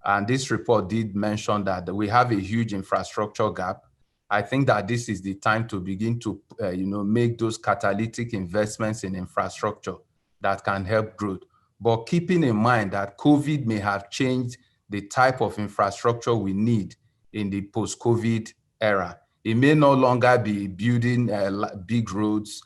and this report did mention that we have a huge infrastructure gap. I think that this is the time to begin to make those catalytic investments in infrastructure that can help growth. But keeping in mind that COVID may have changed the type of infrastructure we need in the post-COVID era. It may no longer be building big roads,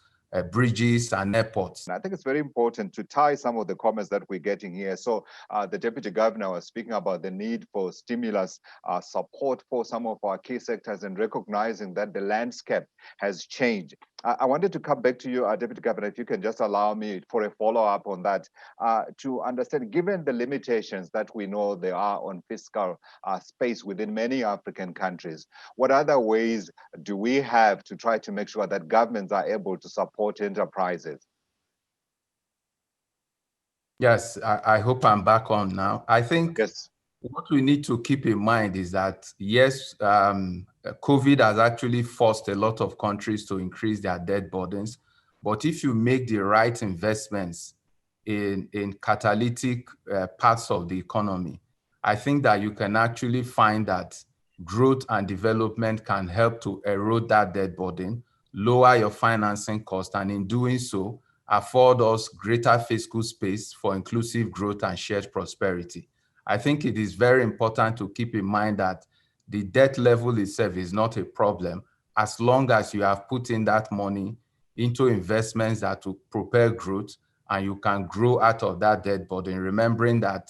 bridges and airports. I think it's very important to tie some of the comments that we're getting here. So the Deputy Governor was speaking about the need for stimulus support for some of our key sectors and recognizing that the landscape has changed. I wanted to come back to you, Deputy Governor, if you can just allow me for a follow-up on that, to understand, given the limitations that we know there are on fiscal space within many African countries, what other ways do we have to try to make sure that governments are able to support enterprises? Yes, I hope I'm back on now. I think yes. What we need to keep in mind is that, yes, COVID has actually forced a lot of countries to increase their debt burdens. But if you make the right investments in catalytic parts of the economy, I think that you can actually find that growth and development can help to erode that debt burden, lower your financing cost, and in doing so, afford us greater fiscal space for inclusive growth and shared prosperity. I think it is very important to keep in mind that the debt level itself is not a problem as long as you have put in that money into investments that will propel growth and you can grow out of that debt burden, remembering that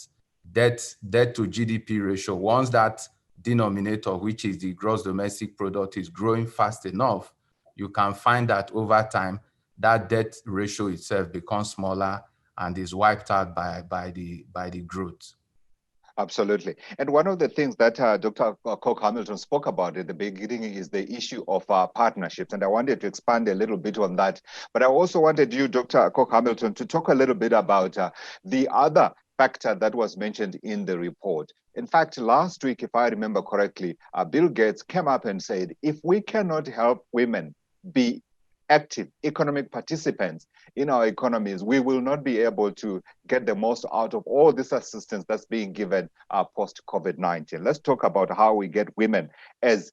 debt to GDP ratio, once that denominator, which is the gross domestic product, is growing fast enough, you can find that over time, that debt ratio itself becomes smaller and is wiped out by the growth. Absolutely. And one of the things that Dr. Cook-Hamilton spoke about at the beginning is the issue of partnerships. And I wanted to expand a little bit on that. But I also wanted you, Dr. Cook-Hamilton, to talk a little bit about the other factor that was mentioned in the report. In fact, last week, if I remember correctly, Bill Gates came up and said, if we cannot help women be active economic participants in our economies, we will not be able to get the most out of all this assistance that's being given post-COVID-19. Let's talk about how we get women as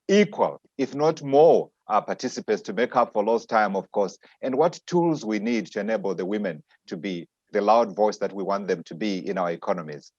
equal, if not more, participants to make up for lost time, of course, and what tools we need to enable the women to be the loud voice that we want them to be in our economies.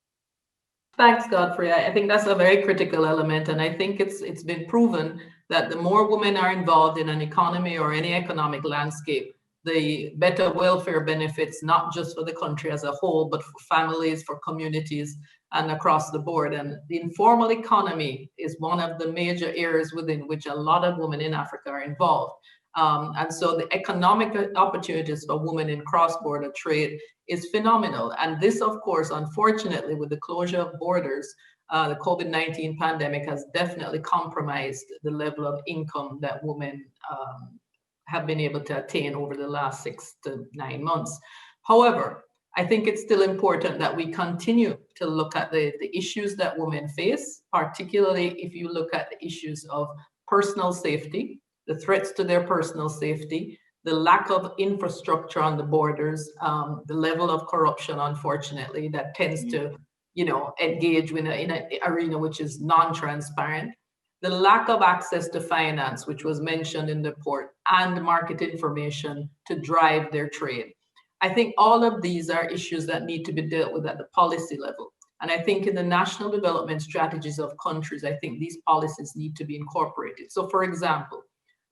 Thanks, Godfrey. I think that's a very critical element, and I think it's been proven that the more women are involved in an economy or any economic landscape, the better welfare benefits, not just for the country as a whole, but for families, for communities, and across the board. And the informal economy is one of the major areas within which a lot of women in Africa are involved. And so the economic opportunities for women in cross-border trade is phenomenal. And this, of course, unfortunately, with the closure of borders, the COVID-19 pandemic has definitely compromised the level of income that women have been able to attain over the last 6 to 9 months. However, I think it's still important that we continue to look at the issues that women face, particularly if you look at the issues of personal safety, the threats to their personal safety, the lack of infrastructure on the borders, the level of corruption, unfortunately, that tends to, engage in an arena which is non-transparent, the lack of access to finance, which was mentioned in the report, and market information to drive their trade. I think all of these are issues that need to be dealt with at the policy level. And I think in the national development strategies of countries, I think these policies need to be incorporated. So for example,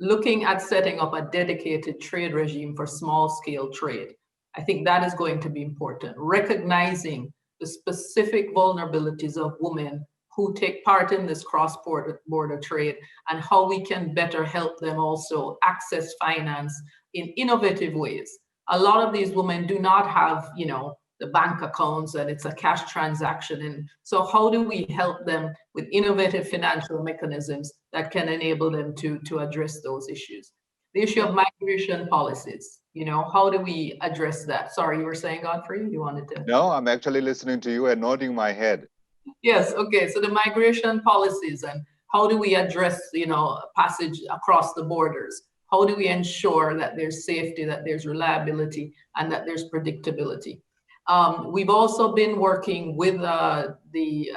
looking at setting up a dedicated trade regime for small scale trade, I think that is going to be important. Recognizing the specific vulnerabilities of women who take part in this cross-border trade and how we can better help them also access finance in innovative ways. A lot of these women do not have, the bank accounts and it's a cash transaction. And so how do we help them with innovative financial mechanisms that can enable them to address those issues? The issue of migration policies, how do we address that? Sorry, you were saying, Godfrey, you wanted to? No, I'm actually listening to you and nodding my head. Yes, okay, so the migration policies and how do we address, passage across the borders? How do we ensure that there's safety, that there's reliability, and that there's predictability? We've also been working with the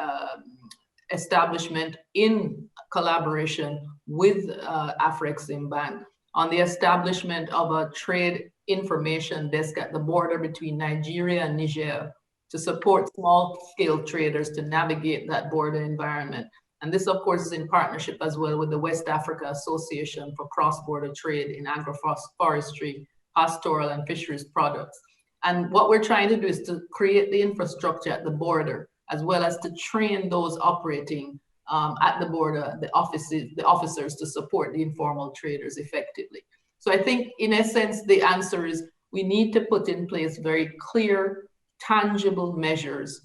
establishment in collaboration with Afreximbank on the establishment of a trade information desk at the border between Nigeria and Niger to support small-scale traders to navigate that border environment. And this, of course, is in partnership as well with the West Africa Association for Cross-Border Trade in Agroforestry, Pastoral, and Fisheries Products. And what we're trying to do is to create the infrastructure at the border, as well as to train those operating at the border, the officers to support the informal traders effectively. So I think in essence, the answer is we need to put in place very clear, tangible measures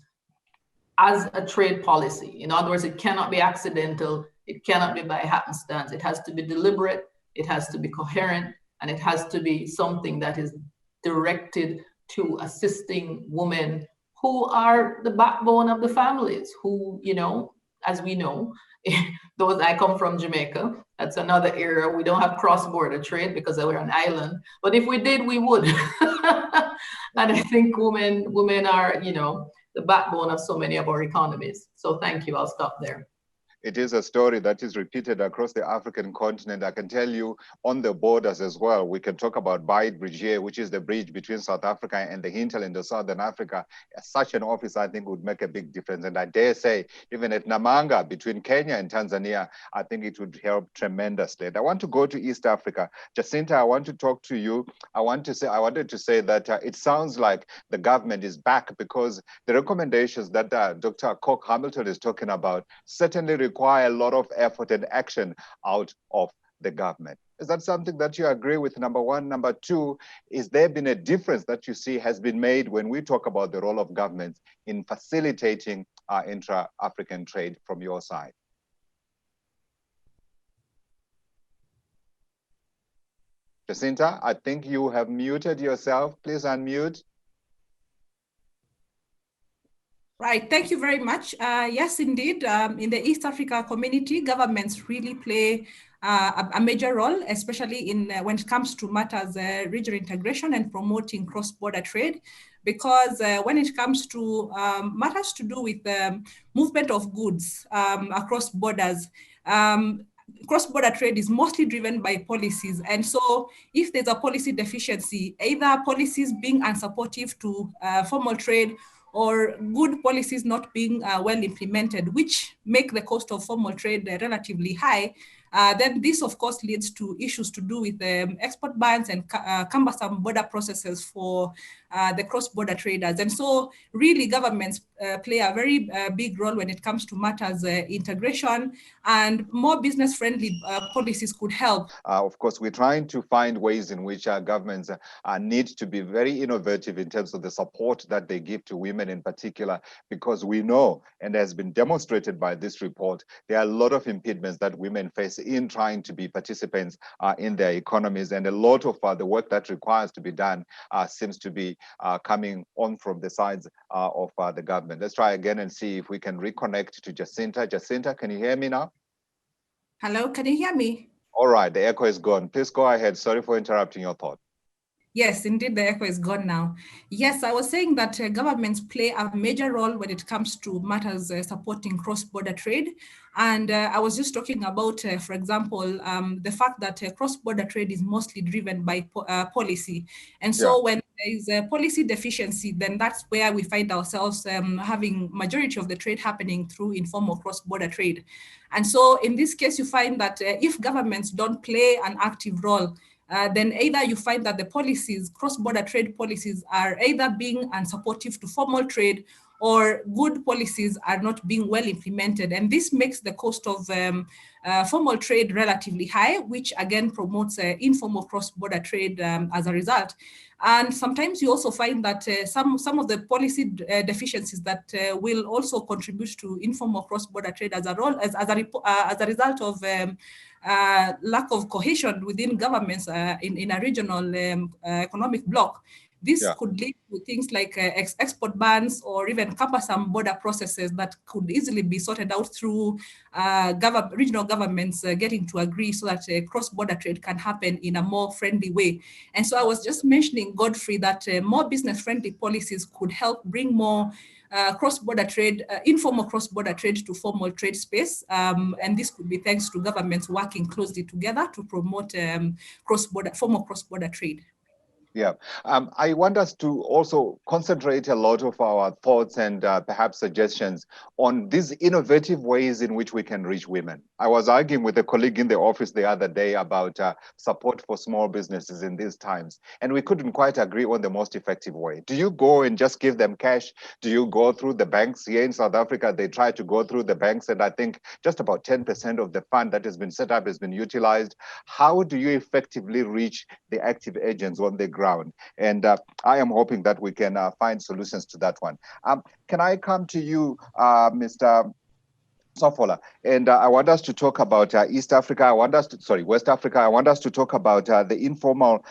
as a trade policy. In other words, it cannot be accidental. It cannot be by happenstance. It has to be deliberate. It has to be coherent, and it has to be something that is directed to assisting women who are the backbone of the families, who, you know, as we know, those, I come from Jamaica. That's another area. We don't have cross-border trade because we're an island. But if we did, we would. And I think women are, you know, the backbone of so many of our economies. So thank you. I'll stop there. It is a story that is repeated across the African continent. I can tell you on the borders as well. We can talk about Beit Bridge here, which is the bridge between South Africa and the hinterland of Southern Africa. Such an office, I think, would make a big difference. And I dare say, even at Namanga, between Kenya and Tanzania, I think it would help tremendously. And I want to go to East Africa. Jacinta, I want to talk to you. I wanted to say that it sounds like the government is back, because the recommendations that Dr. Koch Hamilton is talking about certainly require a lot of effort and action out of the government. Is that something that you agree with, number one? Number two, is there been a difference that you see has been made when we talk about the role of governments in facilitating intra-African trade from your side? Jacinta, I think you have muted yourself. Please unmute. Right, thank you very much. Yes, indeed, in the East Africa community, governments really play a major role, especially in when it comes to matters regional integration and promoting cross-border trade, because when it comes to matters to do with movement of goods across borders, cross-border trade is mostly driven by policies. And so if there's a policy deficiency, either policies being unsupportive to formal trade, or good policies not being well implemented, which make the cost of formal trade relatively high, then this, of course, leads to issues to do with export bans and cumbersome border processes for the cross-border traders. And so really governments play a very big role when it comes to matters integration, and more business-friendly policies could help. Of course, we're trying to find ways in which our governments need to be very innovative in terms of the support that they give to women in particular, because we know, and has been demonstrated by this report, there are a lot of impediments that women face in trying to be participants in their economies, and a lot of the work that requires to be done seems to be coming on from the sides of the government. Let's try again and see if we can reconnect to Jacinta. Jacinta, can you hear me now? Hello, can you hear me? All right, the echo is gone. Please go ahead. Sorry for interrupting your thought. Yes, indeed, the echo is gone now. Yes, I was saying that governments play a major role when it comes to matters supporting cross-border trade. And I was just talking about, for example, the fact that cross-border trade is mostly driven by policy. And so when there is a policy deficiency, then that's where we find ourselves having majority of the trade happening through informal cross-border trade. And so in this case, you find that if governments don't play an active role, then either you find that the policies, cross-border trade policies, are either being unsupportive to formal trade, or good policies are not being well implemented. And this makes the cost of formal trade relatively high, which again promotes informal cross-border trade as a result. And sometimes you also find that some of the policy deficiencies that will also contribute to informal cross-border trade as a result of lack of cohesion within governments in a regional economic bloc. This could lead to things like export bans, or even cumbersome border processes that could easily be sorted out through regional governments getting to agree so that cross-border trade can happen in a more friendly way. And so I was just mentioning, Godfrey, that more business-friendly policies could help bring more cross-border trade, informal cross-border trade to formal trade space. And this could be thanks to governments working closely together to promote formal cross-border trade. Yeah, I want us to also concentrate a lot of our thoughts and perhaps suggestions on these innovative ways in which we can reach women. I was arguing with a colleague in the office the other day about support for small businesses in these times, and we couldn't quite agree on the most effective way. Do you go and just give them cash? Do you go through the banks? Here in South Africa, they try to go through the banks, and I think just about 10% of the fund that has been set up has been utilized. How do you effectively reach the active agents on the ground? And I am hoping that we can find solutions to that one. Can I come to you, Mr. Sofola? And I want us to talk about East Africa. West Africa. I want us to talk about the informal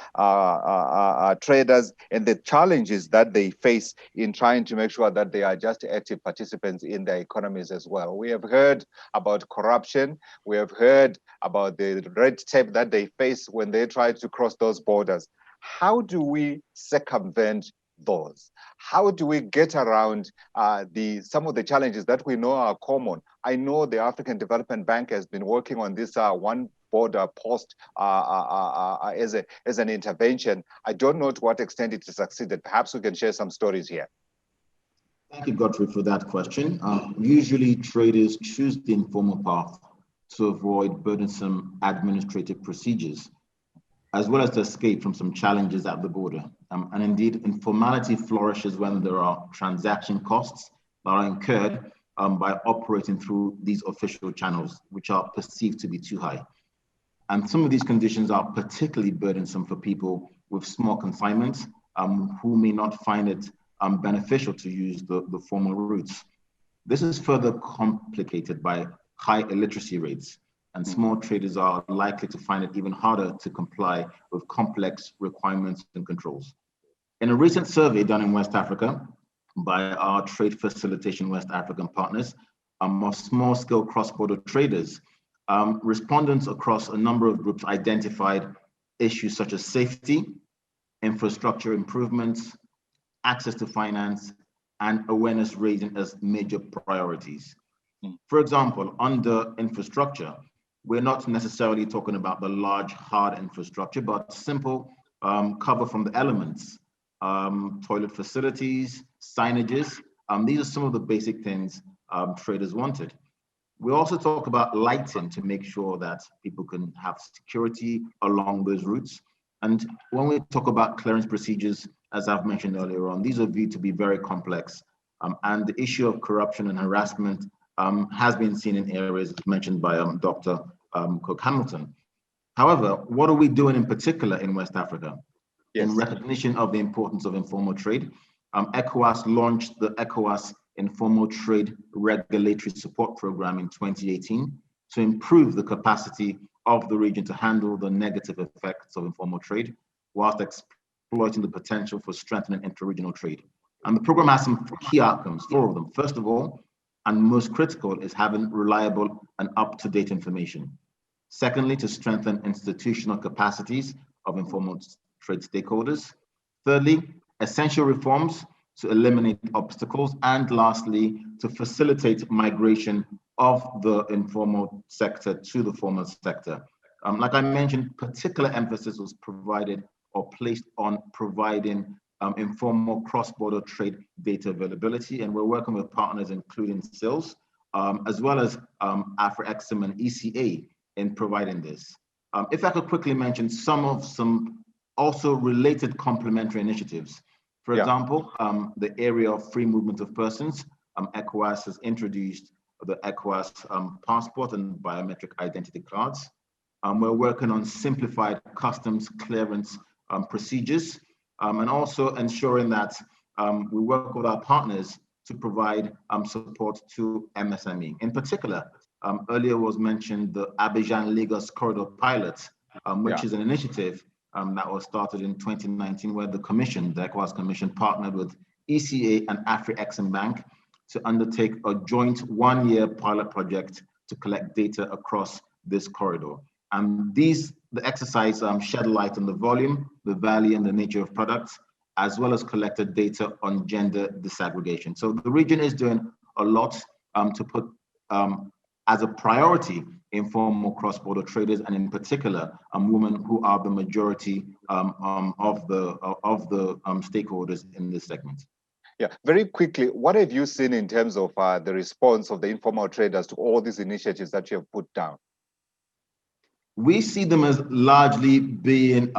traders and the challenges that they face in trying to make sure that they are just active participants in their economies as well. We have heard about corruption. We have heard about the red tape that they face when they try to cross those borders. How do we circumvent those? How do we get around some of the challenges that we know are common? I know the African Development Bank has been working on this one border post as an intervention. I don't know to what extent it has succeeded. Perhaps we can share some stories here. Thank you, Godfrey, for that question. Usually traders choose the informal path to avoid burdensome administrative procedures, as well as to escape from some challenges at the border. And indeed, informality flourishes when there are transaction costs that are incurred by operating through these official channels, which are perceived to be too high. And some of these conditions are particularly burdensome for people with small consignments who may not find it beneficial to use the formal routes. This is further complicated by high illiteracy rates, and small traders are likely to find it even harder to comply with complex requirements and controls. In a recent survey done in West Africa by our Trade Facilitation West African partners of small-scale cross-border traders, respondents across a number of groups identified issues such as safety, infrastructure improvements, access to finance, and awareness raising as major priorities. For example, under infrastructure, we're not necessarily talking about the large hard infrastructure, but simple cover from the elements, toilet facilities, signages. These are some of the basic things traders wanted. We also talk about lighting to make sure that people can have security along those routes. And when we talk about clearance procedures, as I've mentioned earlier on, these are viewed to be very complex. And the issue of corruption and harassment has been seen in areas mentioned by Dr. Cook Hamilton. However, what are we doing in particular in West Africa? Yes. In recognition of the importance of informal trade, ECOWAS launched the ECOWAS Informal Trade Regulatory Support Program in 2018 to improve the capacity of the region to handle the negative effects of informal trade, whilst exploiting the potential for strengthening inter-regional trade. And the program has some key outcomes, 4 of them. First of all, and most critical, is having reliable and up-to-date information. Secondly, to strengthen institutional capacities of informal trade stakeholders. Thirdly, essential reforms to eliminate obstacles. And lastly, to facilitate migration of the informal sector to the formal sector. Like I mentioned, particular emphasis was provided or placed on providing informal cross-border trade data availability, and we're working with partners including SILS, as well as Afrexim and ECA in providing this. If I could quickly mention some also related complementary initiatives. For example, the area of free movement of persons, ECOWAS has introduced the ECOWAS passport and biometric identity cards. We're working on simplified customs clearance procedures, and also ensuring that we work with our partners to provide support to MSME. In particular, earlier was mentioned the Abidjan-Lagos Corridor Pilot, which is an initiative that was started in 2019, where the ECOWAS Commission partnered with ECA and Afreximbank to undertake a joint 1-year pilot project to collect data across this corridor. And the exercise shed light on the volume, the value, and the nature of products, as well as collected data on gender disaggregation. So the region is doing a lot to put as a priority informal cross-border traders, and in particular, women who are the majority of the stakeholders in this segment. Yeah, very quickly, what have you seen in terms of the response of the informal traders to all these initiatives that you have put down? We see them as largely being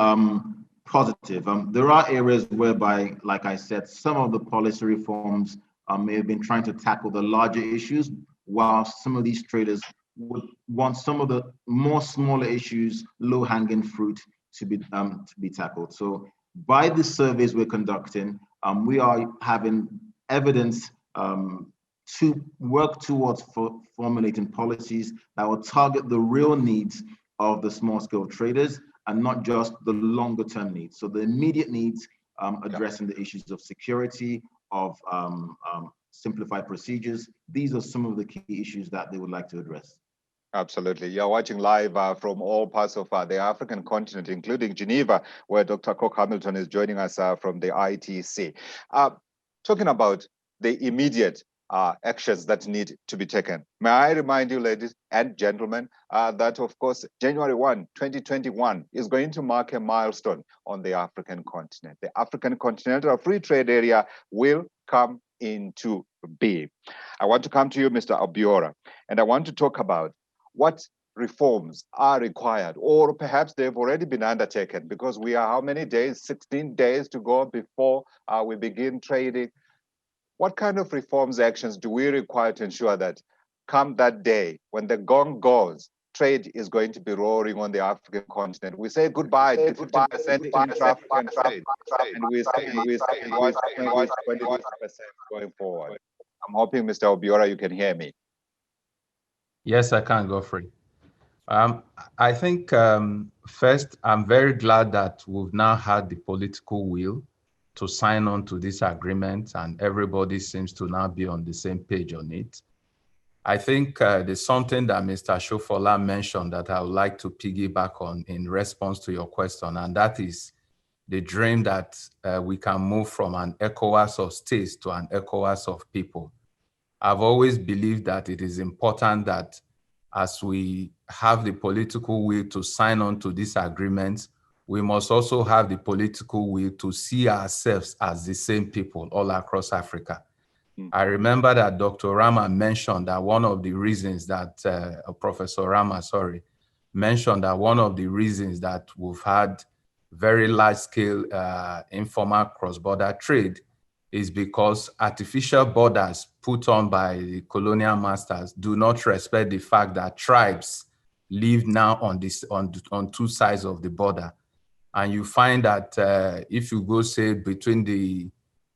positive. There are areas whereby, like I said, some of the policy reforms may have been trying to tackle the larger issues, while some of these traders would want some of the more smaller issues, low-hanging fruit, to be tackled. So by the surveys we're conducting, we are having evidence to work towards formulating policies that will target the real needs of the small-scale traders and not just the longer-term needs. So the immediate needs, addressing the issues of security, of simplified procedures. These are some of the key issues that they would like to address. Absolutely. You're watching live from all parts of the African continent, including Geneva, where Dr. Cook-Hamilton is joining us from the ITC. Talking about the immediate actions that need to be taken. May I remind you, ladies and gentlemen, that of course, January 1, 2021 is going to mark a milestone on the African continent. The African Continental Free Trade Area will come into being. I want to come to you, Mr. Obiora, and I want to talk about what reforms are required, or perhaps they've already been undertaken, because we are how many days? 16 days to go before we begin trading. What kind of reforms actions do we require to ensure that come that day, when the gong goes, trade is going to be roaring on the African continent? We say goodbye to 50% intra-African trade, and we say what's 20% going forward. I'm hoping, Mr. Obiora, you can hear me. Yes, I can, Godfrey. I think first, I'm very glad that we've now had the political will to sign on to this agreement, and everybody seems to now be on the same page on it. I think there's something that Mr. Shofola mentioned that I would like to piggyback on in response to your question, and that is the dream that we can move from an ECOWAS of states to an ECOWAS of people. I've always believed that it is important that as we have the political will to sign on to these agreements, we must also have the political will to see ourselves as the same people all across Africa. I remember that Dr. Rama mentioned that one of the reasons that, Professor Rama, sorry, mentioned that one of the reasons that we've had very large-scale informal cross-border trade is because artificial borders put on by the colonial masters do not respect the fact that tribes live now on two sides of the border. And you find that if you go, say, between the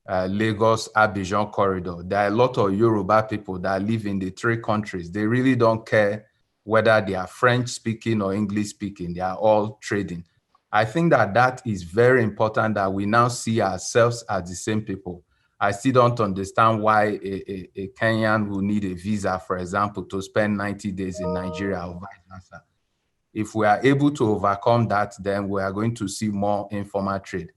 Lagos-Abidjan corridor, there are a lot of Yoruba people that live in the three countries. They really don't care whether they are French-speaking or English-speaking. They are all trading. I think that that is very important, that we now see ourselves as the same people. I still don't understand why a Kenyan will need a visa, for example, to spend 90 days in Nigeria or vice versa. If we are able to overcome that, then we are going to see more informal trade.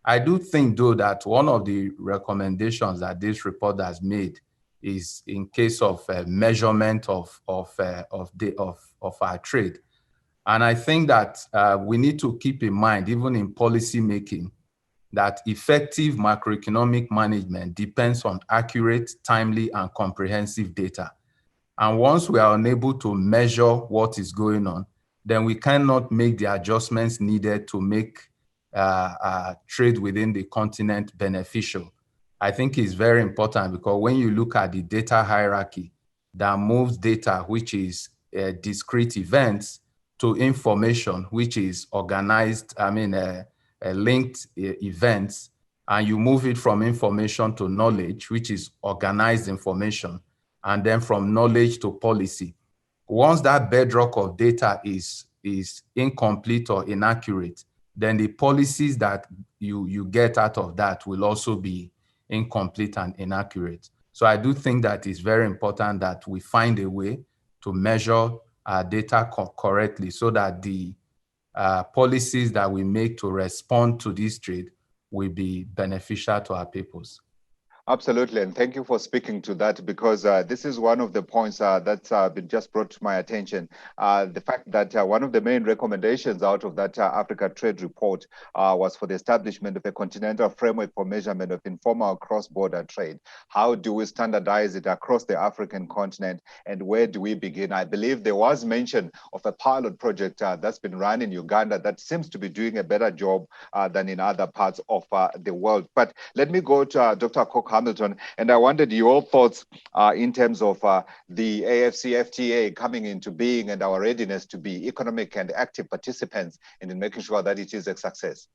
I do think, though, that one of the recommendations that this report has made is in case of measurement of our trade. And I think that we need to keep in mind, even in policy making, that effective macroeconomic management depends on accurate, timely, and comprehensive data. And once we are unable to measure what is going on, then we cannot make the adjustments needed to make trade within the continent beneficial. I think it's very important, because when you look at the data hierarchy that moves data, which is discrete events, to information, which is organized, linked events, and you move it from information to knowledge, which is organized information, and then from knowledge to policy. Once that bedrock of data is incomplete or inaccurate, then the policies that you get out of that will also be incomplete and inaccurate. So I do think that it's very important that we find a way to measure our data correctly, so that the policies that we make to respond to this trade will be beneficial to our peoples. Absolutely, and thank you for speaking to that, because this is one of the points that's been just brought to my attention. The fact that one of the main recommendations out of that Africa Trade Report was for the establishment of a continental framework for measurement of informal cross-border trade. How do we standardize it across the African continent, and where do we begin? I believe there was mention of a pilot project that's been run in Uganda that seems to be doing a better job than in other parts of the world. But let me go to Dr. Cook Hamilton, and I wondered your thoughts in terms of the AfCFTA coming into being and our readiness to be economic and active participants and in making sure that it is a success.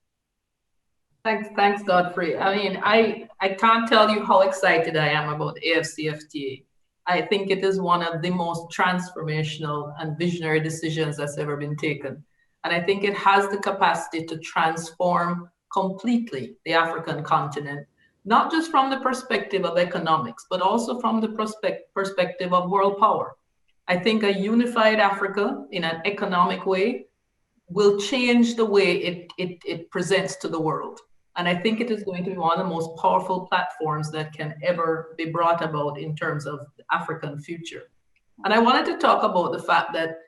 Thanks, Godfrey. I mean, I can't tell you how excited I am about AfCFTA. I think it is one of the most transformational and visionary decisions that's ever been taken. And I think it has the capacity to transform completely the African continent, not just from the perspective of economics, but also from the perspective of world power. I think a unified Africa in an economic way will change the way it presents to the world. And I think it is going to be one of the most powerful platforms that can ever be brought about in terms of the African future. And I wanted to talk about the fact that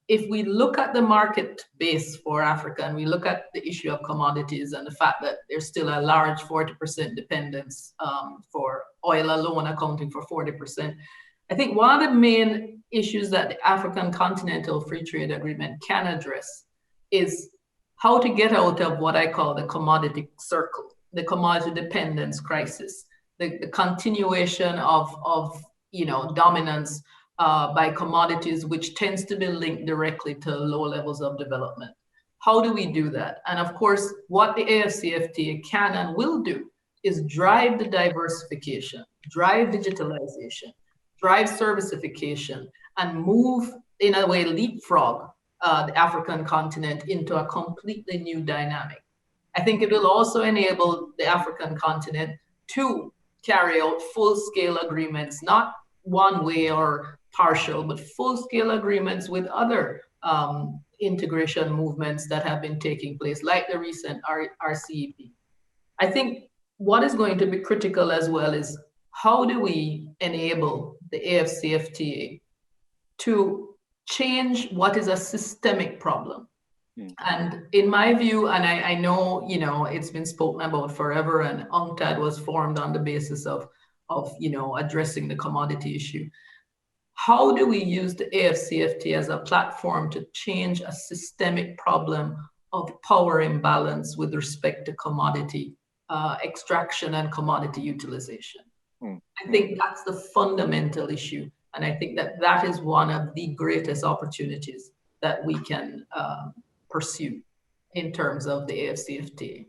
if we look at the market base for Africa and we look at the issue of commodities and the fact that there's still a large 40% dependence for oil alone accounting for 40%, I think one of the main issues that the African Continental Free Trade Agreement can address is how to get out of what I call the commodity circle, the commodity dependence crisis, the continuation of dominance by commodities, which tends to be linked directly to low levels of development. How do we do that? And of course, what the AfCFTA can and will do is drive the diversification, drive digitalization, drive servicification, and move, in a way, leapfrog the African continent into a completely new dynamic. I think it will also enable the African continent to carry out full-scale agreements, not one way or partial, but full-scale agreements with other integration movements that have been taking place, like the recent RCEP. I think what is going to be critical as well is how do we enable the AfCFTA to change what is a systemic problem? And in my view, and I know, it's been spoken about forever, and UNCTAD was formed on the basis of addressing the commodity issue. How do we use the AfCFTA as a platform to change a systemic problem of power imbalance with respect to commodity extraction and commodity utilization? I think that's the fundamental issue. And I think that is one of the greatest opportunities that we can pursue in terms of the AfCFTA.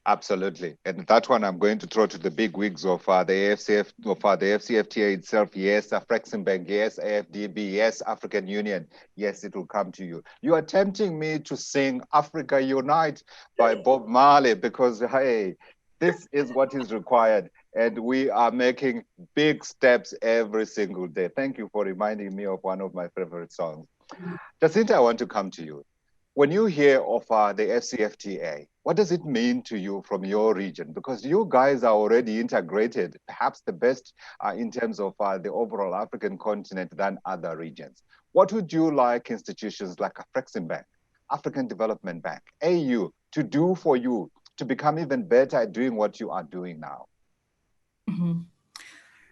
Absolutely. And that one I'm going to throw to the big wigs of the AfCFTA itself. Yes, Afreximbank. Yes, AfDB. Yes, African Union. Yes, it will come to you. You are tempting me to sing Africa Unite by Bob Marley, because, hey, this is what is required. And we are making big steps every single day. Thank you for reminding me of one of my favorite songs. Jacinta, I want to come to you. When you hear of the AfCFTA, what does it mean to you from your region? Because you guys are already integrated, perhaps the best in terms of the overall African continent than other regions. What would you like institutions like Afreximbank, African Development Bank, AU to do for you to become even better at doing what you are doing now?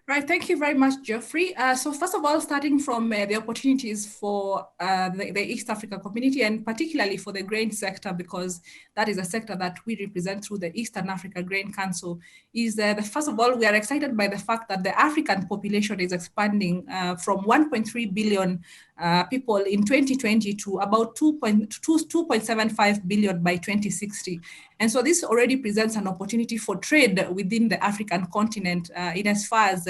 Right, thank you very much, Geoffrey. So first of all, starting from the opportunities for the East Africa community, and particularly for the grain sector, because that is a sector that we represent through the Eastern Africa Grain Council, is first of all, we are excited by the fact that the African population is expanding from 1.3 billion people in 2020 to about 2.75 billion by 2060. And so this already presents an opportunity for trade within the African continent in as far as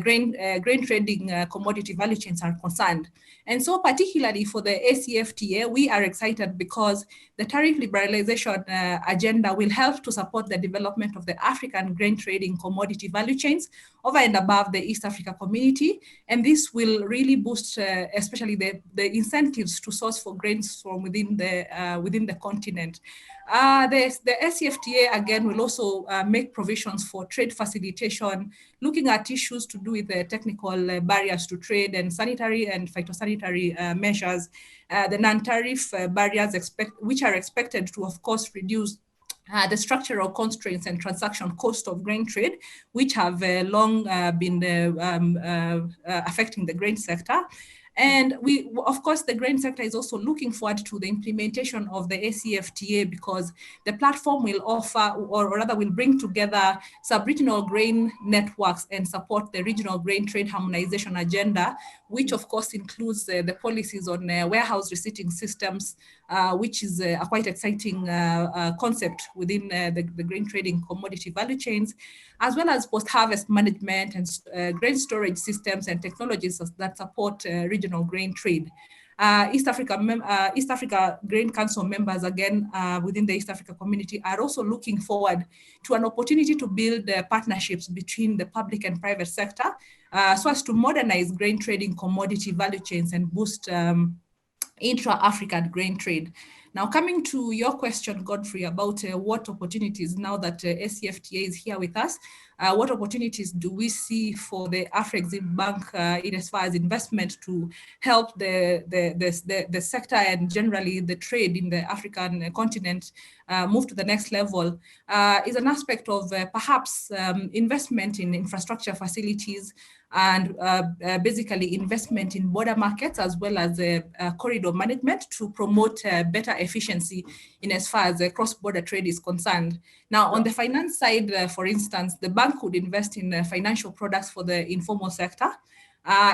grain trading commodity value chains are concerned. And so particularly for the AfCFTA, we are excited because the tariff liberalization agenda will help to support the development of the African grain trading commodity value chains over and above the East Africa community. And this will really boost especially the incentives to source for grains from within the continent. The AfCFTA, again, will also make provisions for trade facilitation, looking at issues to do with the technical barriers to trade and sanitary and phytosanitary measures, the non-tariff barriers which are expected to, of course, reduce the structural constraints and transaction cost of grain trade, which have long been affecting the grain sector. And of course, the grain sector is also looking forward to the implementation of the AfCFTA, because the platform will offer, or rather will bring together sub-regional grain networks and support the regional grain trade harmonization agenda, which of course includes the policies on warehouse receipting systems, which is a quite exciting concept within the grain trading commodity value chains, as well as post-harvest management and grain storage systems and technologies that support regional grain trade. East Africa Grain Council members, again, within the East Africa community, are also looking forward to an opportunity to build partnerships between the public and private sector so as to modernize grain trading commodity value chains and boost intra-African grain trade. Now, coming to your question, Godfrey, about what opportunities, now that AfCFTA is here with us, what opportunities do we see for the Afreximbank in as far as investment to help the sector and generally the trade in the African continent move to the next level, is an aspect of perhaps investment in infrastructure facilities, and basically investment in border markets, as well as corridor management to promote better efficiency in as far as cross-border trade is concerned. Now, on the finance side, for instance, the bank would invest in financial products for the informal sector.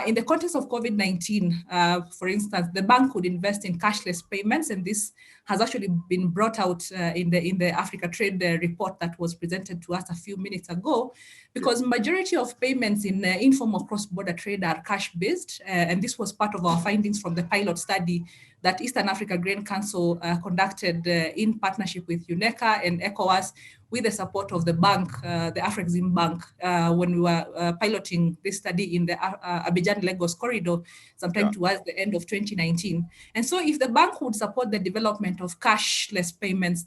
In the context of COVID-19, for instance, the bank could invest in cashless payments, and this has actually been brought out in the Africa Trade report that was presented to us a few minutes ago, because majority of payments in informal cross-border trade are cash-based, and this was part of our findings from the pilot study that Eastern Africa Grain Council conducted in partnership with UNECA and ECOWAS, with the support of the bank, the Afreximbank, when we were piloting this study in the Abidjan-Lagos corridor sometime towards the end of 2019. And so if the bank would support the development of cashless payments,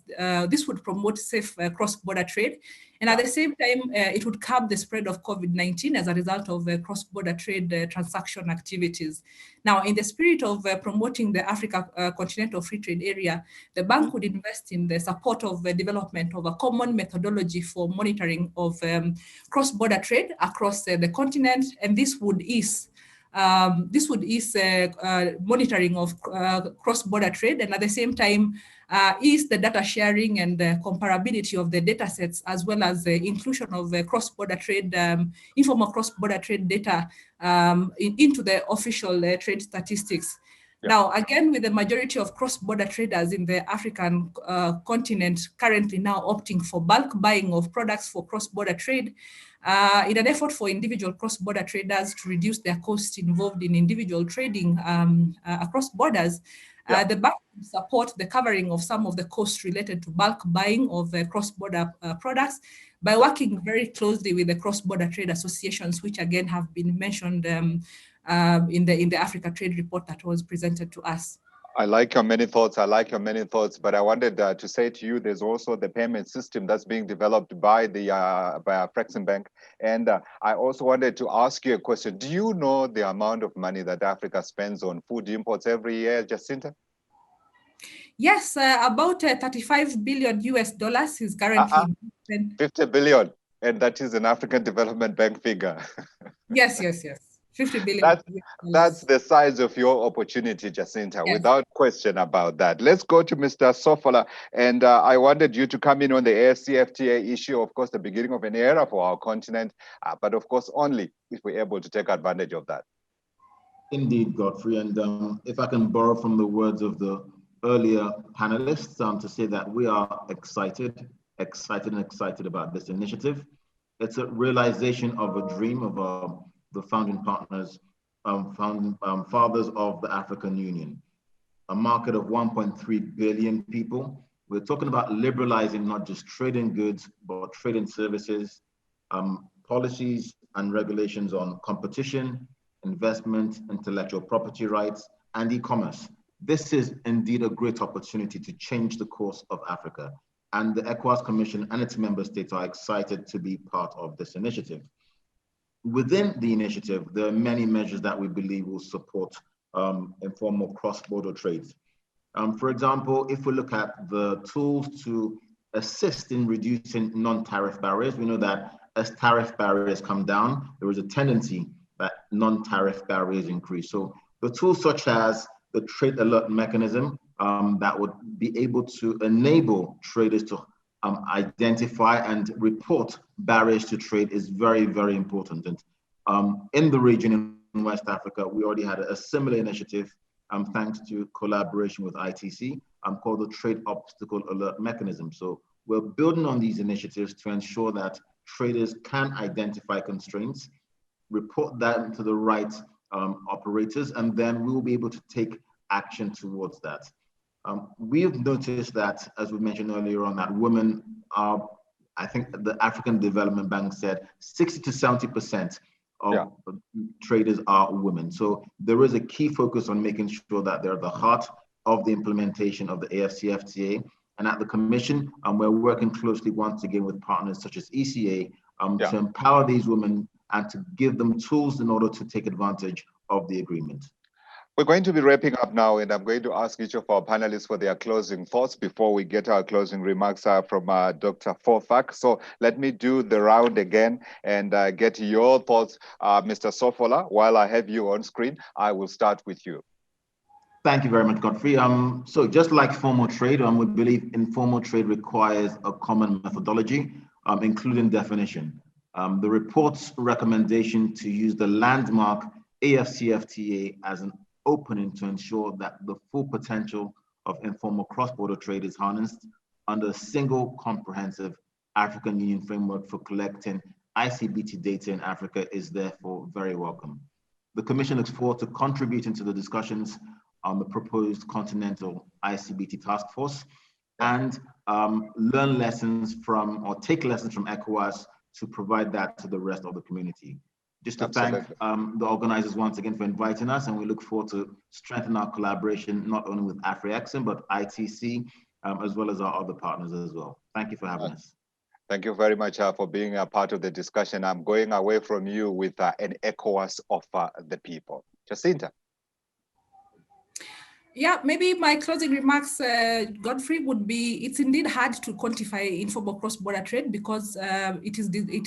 this would promote safe cross-border trade. And at the same time, it would curb the spread of COVID-19 as a result of cross-border trade transaction activities. Now, in the spirit of promoting the Africa Continental Free Trade Area, the bank would invest in the support of the development of a common methodology for monitoring of cross-border trade across the continent, and this would ease monitoring of cross-border trade, and at the same time ease the data sharing and the comparability of the data sets, as well as the inclusion of cross-border trade, informal cross-border trade data into the official trade statistics. Now, again, with the majority of cross-border traders in the African continent currently now opting for bulk buying of products for cross-border trade, in an effort for individual cross-border traders to reduce their costs involved in individual trading across borders, the bank will support the covering of some of the costs related to bulk buying of cross-border products by working very closely with the cross-border trade associations, which again have been mentioned in the Africa Trade Report that was presented to us. I like your many thoughts. But I wanted to say to you, there's also the payment system that's being developed by the by Afreximbank. And I also wanted to ask you a question. Do you know the amount of money that Africa spends on food imports every year, Jacinta? Yes, about 35 billion US dollars is currently 50 billion, and that is an African Development Bank figure. Yes. 50 billion. That's the size of your opportunity, Jacinta, without question about that. Let's go to Mr. Sofola. And I wanted you to come in on the AfCFTA issue, of course, the beginning of an era for our continent, but of course, only if we're able to take advantage of that. Indeed, Godfrey. And if I can borrow from the words of the earlier panelists to say that we are excited about this initiative. It's a realization of a dream of the founding partners, fathers of the African Union, a market of 1.3 billion people. We're talking about liberalizing not just trade in goods, but trade in services, policies and regulations on competition, investment, intellectual property rights, and e-commerce. this is indeed a great opportunity to change the course of Africa. And the ECOWAS Commission and its member states are excited to be part of this initiative. Within the initiative, there are many measures that we believe will support informal cross-border trades. For example, if we look at the tools to assist in reducing non-tariff barriers, we know that as tariff barriers come down, there is a tendency that non-tariff barriers increase. So the tools such as the trade alert mechanism that would be able to enable traders to identify and report barriers to trade is very, very important. And in the region in West Africa, we already had a similar initiative thanks to collaboration with ITC called the Trade Obstacle Alert Mechanism. So we're building on these initiatives to ensure that traders can identify constraints, report them to the right operators, and then we will be able to take action towards that. We've noticed that, as we mentioned earlier on, that women are, I think the African Development Bank said 60 to 70% of traders are women. So there is a key focus on making sure that they're at the heart of the implementation of the AfCFTA. And at the Commission, we're working closely once again with partners such as ECA to empower these women and to give them tools in order to take advantage of the agreement. We're going to be wrapping up now, and I'm going to ask each of our panelists for their closing thoughts before we get our closing remarks from Dr. Forfak. So let me do the round again and get your thoughts. Mr. Sofola, while I have you on screen, I will start with you. Thank you very much, Godfrey. So just like formal trade, we believe informal trade requires a common methodology, including definition. The report's recommendation to use the landmark AfCFTA as an opening to ensure that the full potential of informal cross-border trade is harnessed under a single comprehensive African Union framework for collecting ICBT data in Africa is therefore very welcome. The Commission looks forward to contributing to the discussions on the proposed Continental ICBT Task Force and learn lessons from, or take lessons from ECOWAS to provide that to the rest of the community. Just to thank the organizers once again for inviting us, and we look forward to strengthen our collaboration, not only with Afreximbank, but ITC, as well as our other partners as well. Thank you for having us. Thank you very much for being a part of the discussion. I'm going away from you with an ECOWAS of the people. Jacinta. Yeah, maybe my closing remarks, Godfrey, would be it's indeed hard to quantify informal cross-border trade because it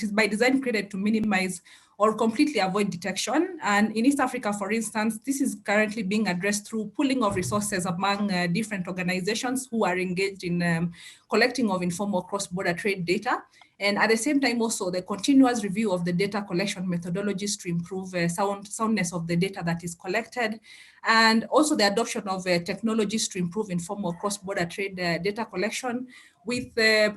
is by design created to minimize or completely avoid detection. And in East Africa, for instance, this is currently being addressed through pooling of resources among different organizations who are engaged in collecting of informal cross-border trade data. And at the same time, also the continuous review of the data collection methodologies to improve soundness of the data that is collected, and also the adoption of technologies to improve informal cross-border trade data collection, with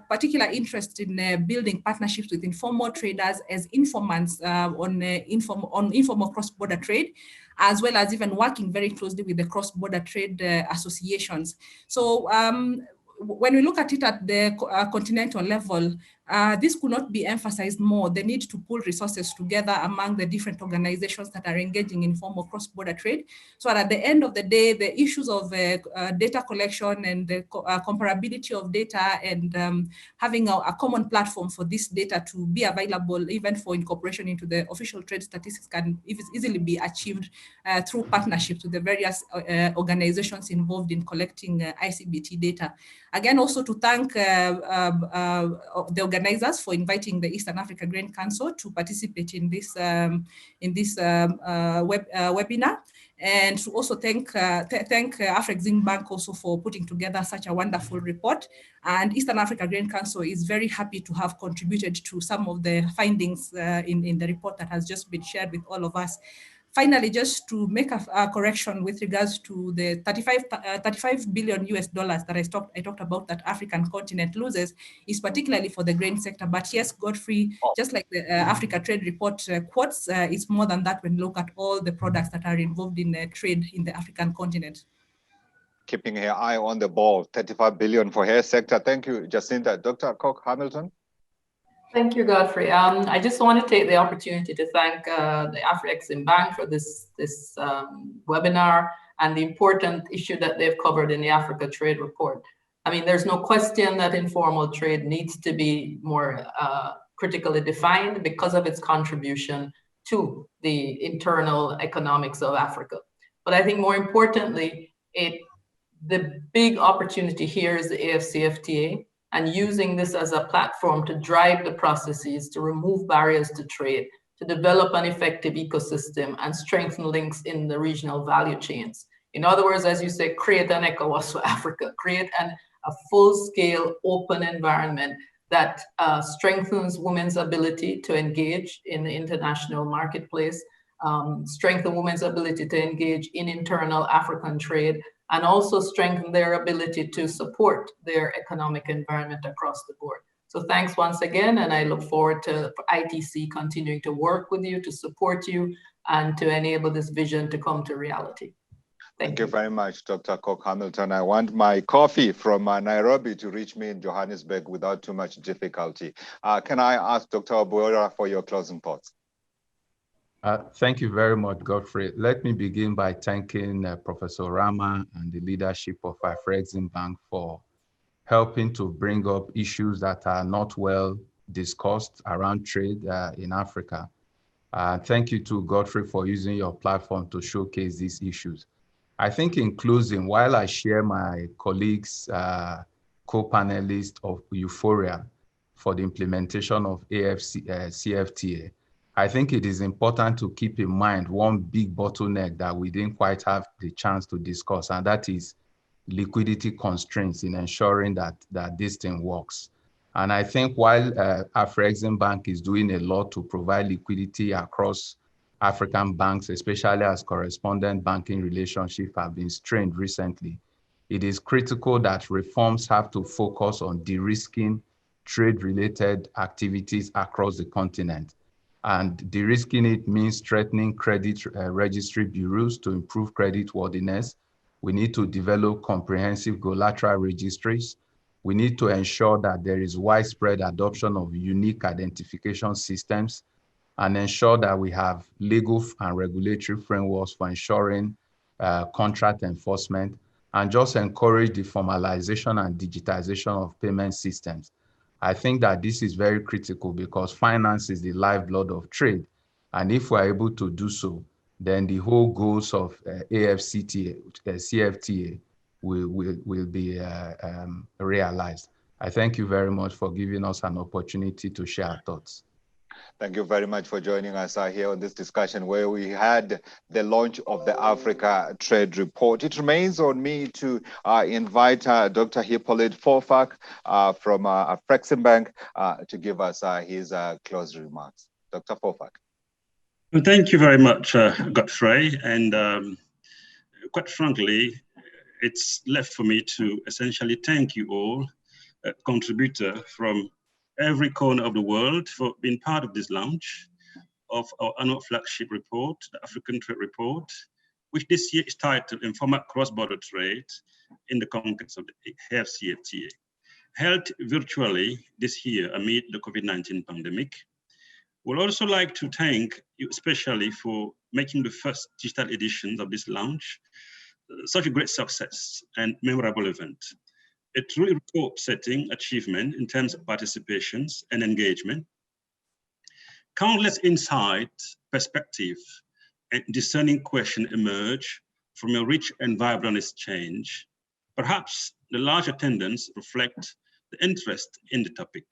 particular interest in building partnerships with informal traders as informants on informal cross-border trade, as well as even working very closely with the cross-border trade associations. So when we look at it at the continental level, this could not be emphasized more, the need to pull resources together among the different organizations that are engaging in informal cross-border trade. So at the end of the day, the issues of data collection and the comparability of data and having a common platform for this data to be available even for incorporation into the official trade statistics can easily be achieved through partnerships with the various organizations involved in collecting ICBT data. Again, also to thank the organizers for inviting the Eastern Africa Grain Council to participate in this webinar, and to also thank Afreximbank also for putting together such a wonderful report. And Eastern Africa Grain Council is very happy to have contributed to some of the findings in the report that has just been shared with all of us. Finally, just to make a correction with regards to the 35 billion US dollars that I talked about that African continent loses, is particularly for the grain sector. But yes, Godfrey, just like the Africa Trade Report quotes, it's more than that when you look at all the products that are involved in trade in the African continent. Keeping her eye on the ball, 35 billion for her sector. Thank you, Jacinta. Dr. Koch Hamilton. Thank you, Godfrey. I just want to take the opportunity to thank the Afreximbank for this webinar and the important issue that they've covered in the Africa Trade Report. I mean, there's no question that informal trade needs to be more critically defined because of its contribution to the internal economics of Africa. But I think more importantly, the big opportunity here is the AfCFTA, and using this as a platform to drive the processes, to remove barriers to trade, to develop an effective ecosystem and strengthen links in the regional value chains. In other words, as you say, create an ECOWAS for Africa, create a full-scale open environment that strengthens women's ability to engage in the international marketplace, strengthen women's ability to engage in internal African trade, and also strengthen their ability to support their economic environment across the board. So thanks once again, and I look forward to ITC continuing to work with you, to support you, and to enable this vision to come to reality. Thank you very much, Dr. Cook-Hamilton. I want my coffee from Nairobi to reach me in Johannesburg without too much difficulty. Can I ask Dr. Obuora for your closing thoughts? Thank you very much, Godfrey. Let me begin by thanking Professor Rama and the leadership of Afreximbank for helping to bring up issues that are not well discussed around trade in Africa. Thank you to Godfrey for using your platform to showcase these issues. I think in closing, while I share my colleagues' co-panelists of euphoria for the implementation of AfCFTA, I think it is important to keep in mind one big bottleneck that we didn't quite have the chance to discuss, and that is liquidity constraints in ensuring that this thing works. And I think while Afreximbank is doing a lot to provide liquidity across African banks, especially as correspondent banking relationships have been strained recently, it is critical that reforms have to focus on de-risking trade-related activities across the continent. And de-risking it means strengthening credit registry bureaus to improve creditworthiness. We need to develop comprehensive collateral registries. We need to ensure that there is widespread adoption of unique identification systems and ensure that we have legal and regulatory frameworks for ensuring contract enforcement, and just encourage the formalization and digitization of payment systems. I think that this is very critical because finance is the lifeblood of trade. And if we're able to do so, then the whole goals of CFTA will be realized. I thank you very much for giving us an opportunity to share our thoughts. Thank you very much for joining us here on this discussion where we had the launch of the Africa Trade Report. It remains on me to invite Dr. Hippolyte Fofak from Afreximbank to give us his closing remarks. Dr. Fofak. Well, thank you very much, Godfrey. And quite frankly, it's left for me to essentially thank you all, contributor from every corner of the world, for being part of this launch of our annual flagship report, the African Trade Report, which this year is titled Informal Cross-Border Trade in the Context of the AfCFTA. Held virtually this year amid the COVID-19 pandemic. We'd also like to thank you especially for making the first digital editions of this launch such a great success and memorable event. A truly record-setting achievement in terms of participations and engagement. Countless insights, perspective, and discerning questions emerge from a rich and vibrant exchange. Perhaps the large attendance reflects the interest in the topic.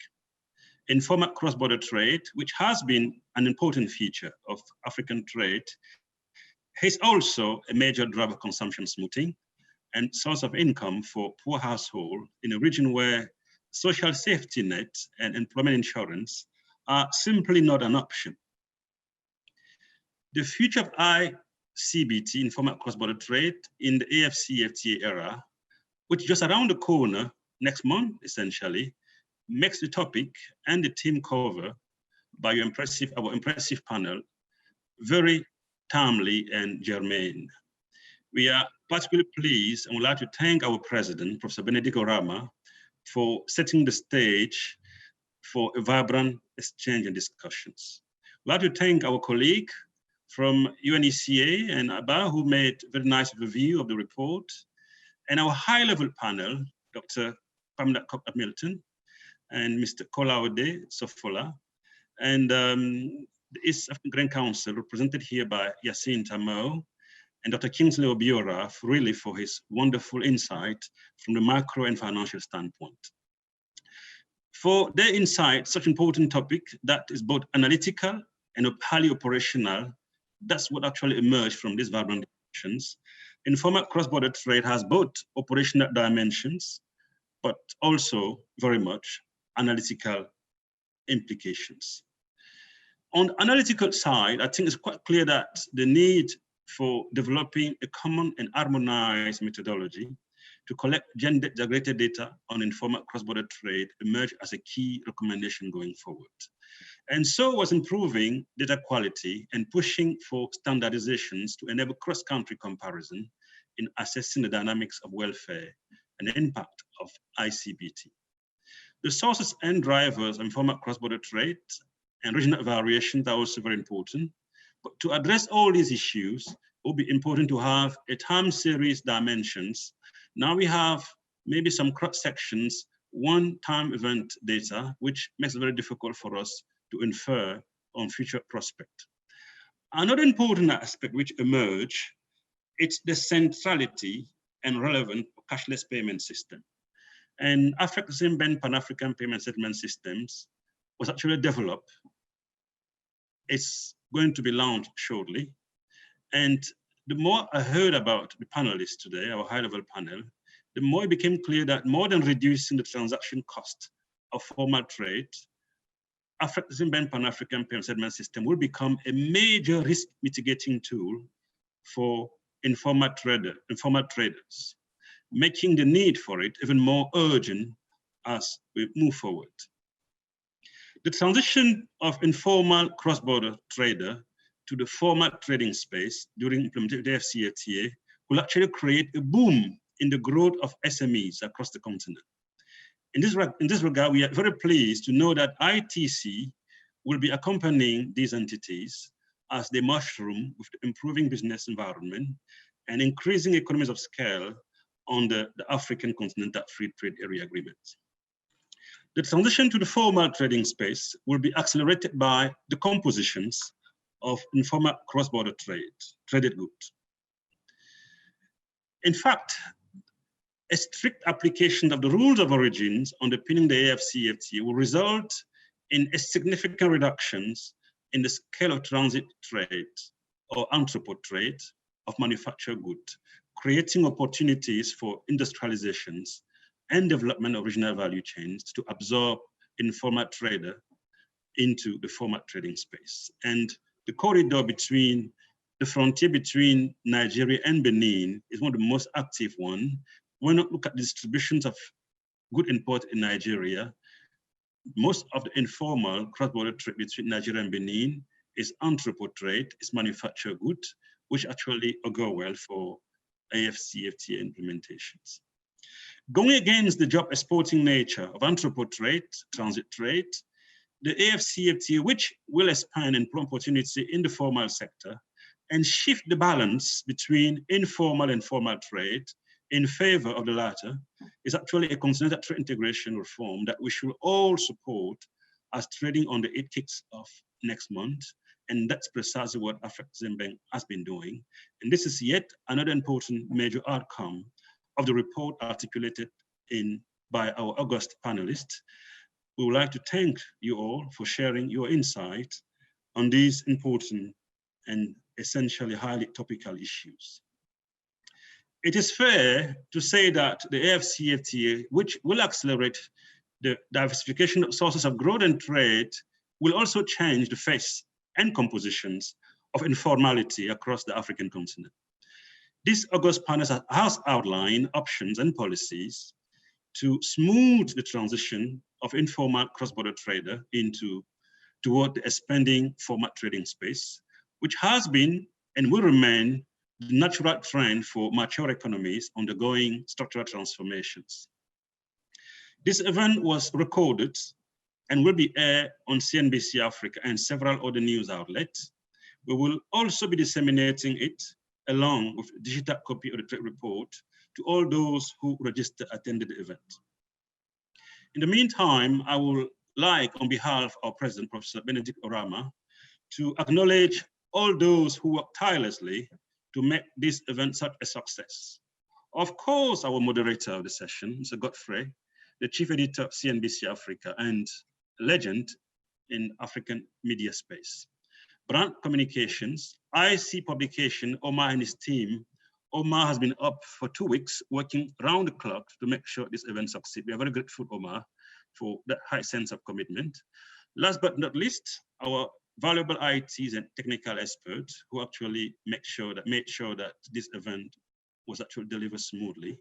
Informal cross-border trade, which has been an important feature of African trade, is also a major driver of consumption smoothing and source of income for poor households in a region where social safety nets and employment insurance are simply not an option. The future of ICBT, informal cross-border trade, in the AfCFTA era, which is just around the corner next month, essentially, makes the topic and the team cover by our impressive panel very timely and germane. We are particularly pleased and would like to thank our president, Professor Benedict Orama, for setting the stage for a vibrant exchange and discussions. I'd like to thank our colleague from UNECA and ABBA who made a very nice review of the report, and our high-level panel, Dr. Pamela Cobb-Milton and Mr. Kolaude Sofola, and the East African Grand Council, represented here by Yassine Tamo, and Dr. Kingsley Obiora, really for his wonderful insight from the macro and financial standpoint. For their insight, such an important topic that is both analytical and highly operational, that's what actually emerged from these vibrant discussions. Informal cross-border trade has both operational dimensions, but also very much analytical implications. On the analytical side, I think it's quite clear that the need for developing a common and harmonized methodology to collect gender-aggregated data on informal cross-border trade emerged as a key recommendation going forward. And so was improving data quality and pushing for standardizations to enable cross-country comparison in assessing the dynamics of welfare and the impact of ICBT. The sources and drivers of informal cross-border trade and regional variations are also very important. But to address all these issues, it will be important to have a time series dimensions. Now we have maybe some cross sections, one-time event data, which makes it very difficult for us to infer on future prospect. Another important aspect which emerged, it's the centrality and relevance of cashless payment system. And Afreximbank Pan-African Payment Settlement Systems was actually developed. It's going to be launched shortly. And the more I heard about the panelists today, our high-level panel, the more it became clear that more than reducing the transaction cost of formal trade, Afreximbank Pan-African Payment Settlement System will become a major risk mitigating tool for informal traders, making the need for it even more urgent as we move forward. The transition of informal cross-border trader to the formal trading space during implementation of the AfCFTA will actually create a boom in the growth of SMEs across the continent. In this regard, we are very pleased to know that ITC will be accompanying these entities as they mushroom with the improving business environment and increasing economies of scale on the African Continental Free Trade Area Agreement. The transition to the formal trading space will be accelerated by the compositions of informal cross-border traded goods. In fact, a strict application of the rules of origins underpinning the AfCFTA will result in a significant reductions in the scale of transit trade or entrepot trade of manufactured goods, creating opportunities for industrializations and development of regional value chains to absorb informal trader into the formal trading space. And the corridor between the frontier between Nigeria and Benin is one of the most active one. When we look at distributions of good import in Nigeria, most of the informal cross-border trade between Nigeria and Benin is entrepot trade, is manufactured goods, which actually go well for AfCFTA implementations. Going against the job exporting nature of entrepot trade, transit trade, the AfCFTA, which will expand and provide opportunity in the formal sector and shift the balance between informal and formal trade in favor of the latter, is actually a continental trade integration reform that we should all support as trading on the 8 kicks off next month. And that's precisely what Afreximbank has been doing. And this is yet another important major outcome of the report articulated by our august panelists. We would like to thank you all for sharing your insight on these important and essentially highly topical issues. It is fair to say that the AfCFTA, which will accelerate the diversification of sources of growth and trade, will also change the face and compositions of informality across the African continent. This august panel has outlined options and policies to smooth the transition of informal cross-border trader toward the expanding formal trading space, which has been and will remain the natural trend for mature economies undergoing structural transformations. This event was recorded and will be aired on CNBC Africa and several other news outlets. We will also be disseminating it along with a digital copy of the trade report to all those who register attended the event. In the meantime, I would like, on behalf of our President, Professor Benedict Orama, to acknowledge all those who worked tirelessly to make this event such a success. Of course, our moderator of the session, Mr. Godfrey, the chief editor of CNBC Africa and a legend in African media space. Brand Communications, IC Publication, Omar and his team. Omar has been up for 2 weeks working round the clock to make sure this event succeeds. We are very grateful, Omar, for that high sense of commitment. Last but not least, our valuable ITs and technical experts who actually made sure that this event was actually delivered smoothly.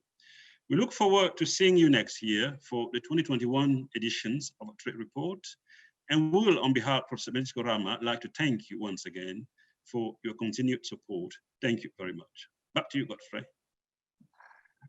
We look forward to seeing you next year for the 2021 editions of our Trade Report. And we will, on behalf of Professor Benedict Orama, like to thank you once again for your continued support. Thank you very much. Back to you, Godfrey.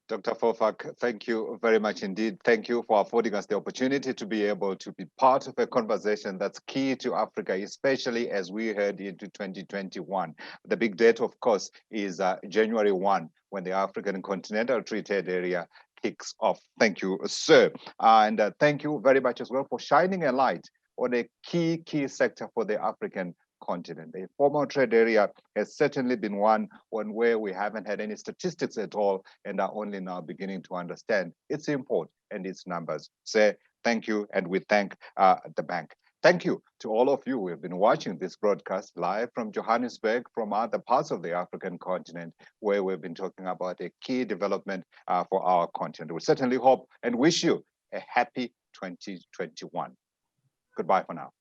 Dr. Fofak, thank you very much indeed. Thank you for affording us the opportunity to be able to be part of a conversation that's key to Africa, especially as we head into 2021. The big date, of course, is January 1, when the African Continental Free Trade Area kicks off. Thank you, sir. And thank you very much as well for shining a light on a key sector for the African continent. The informal trade area has certainly been one where we haven't had any statistics at all and are only now beginning to understand its import and its numbers. So thank you, and we thank the bank. Thank you to all of you who have been watching this broadcast live from Johannesburg, from other parts of the African continent, where we've been talking about a key development for our continent. We certainly hope and wish you a happy 2021. Goodbye for now.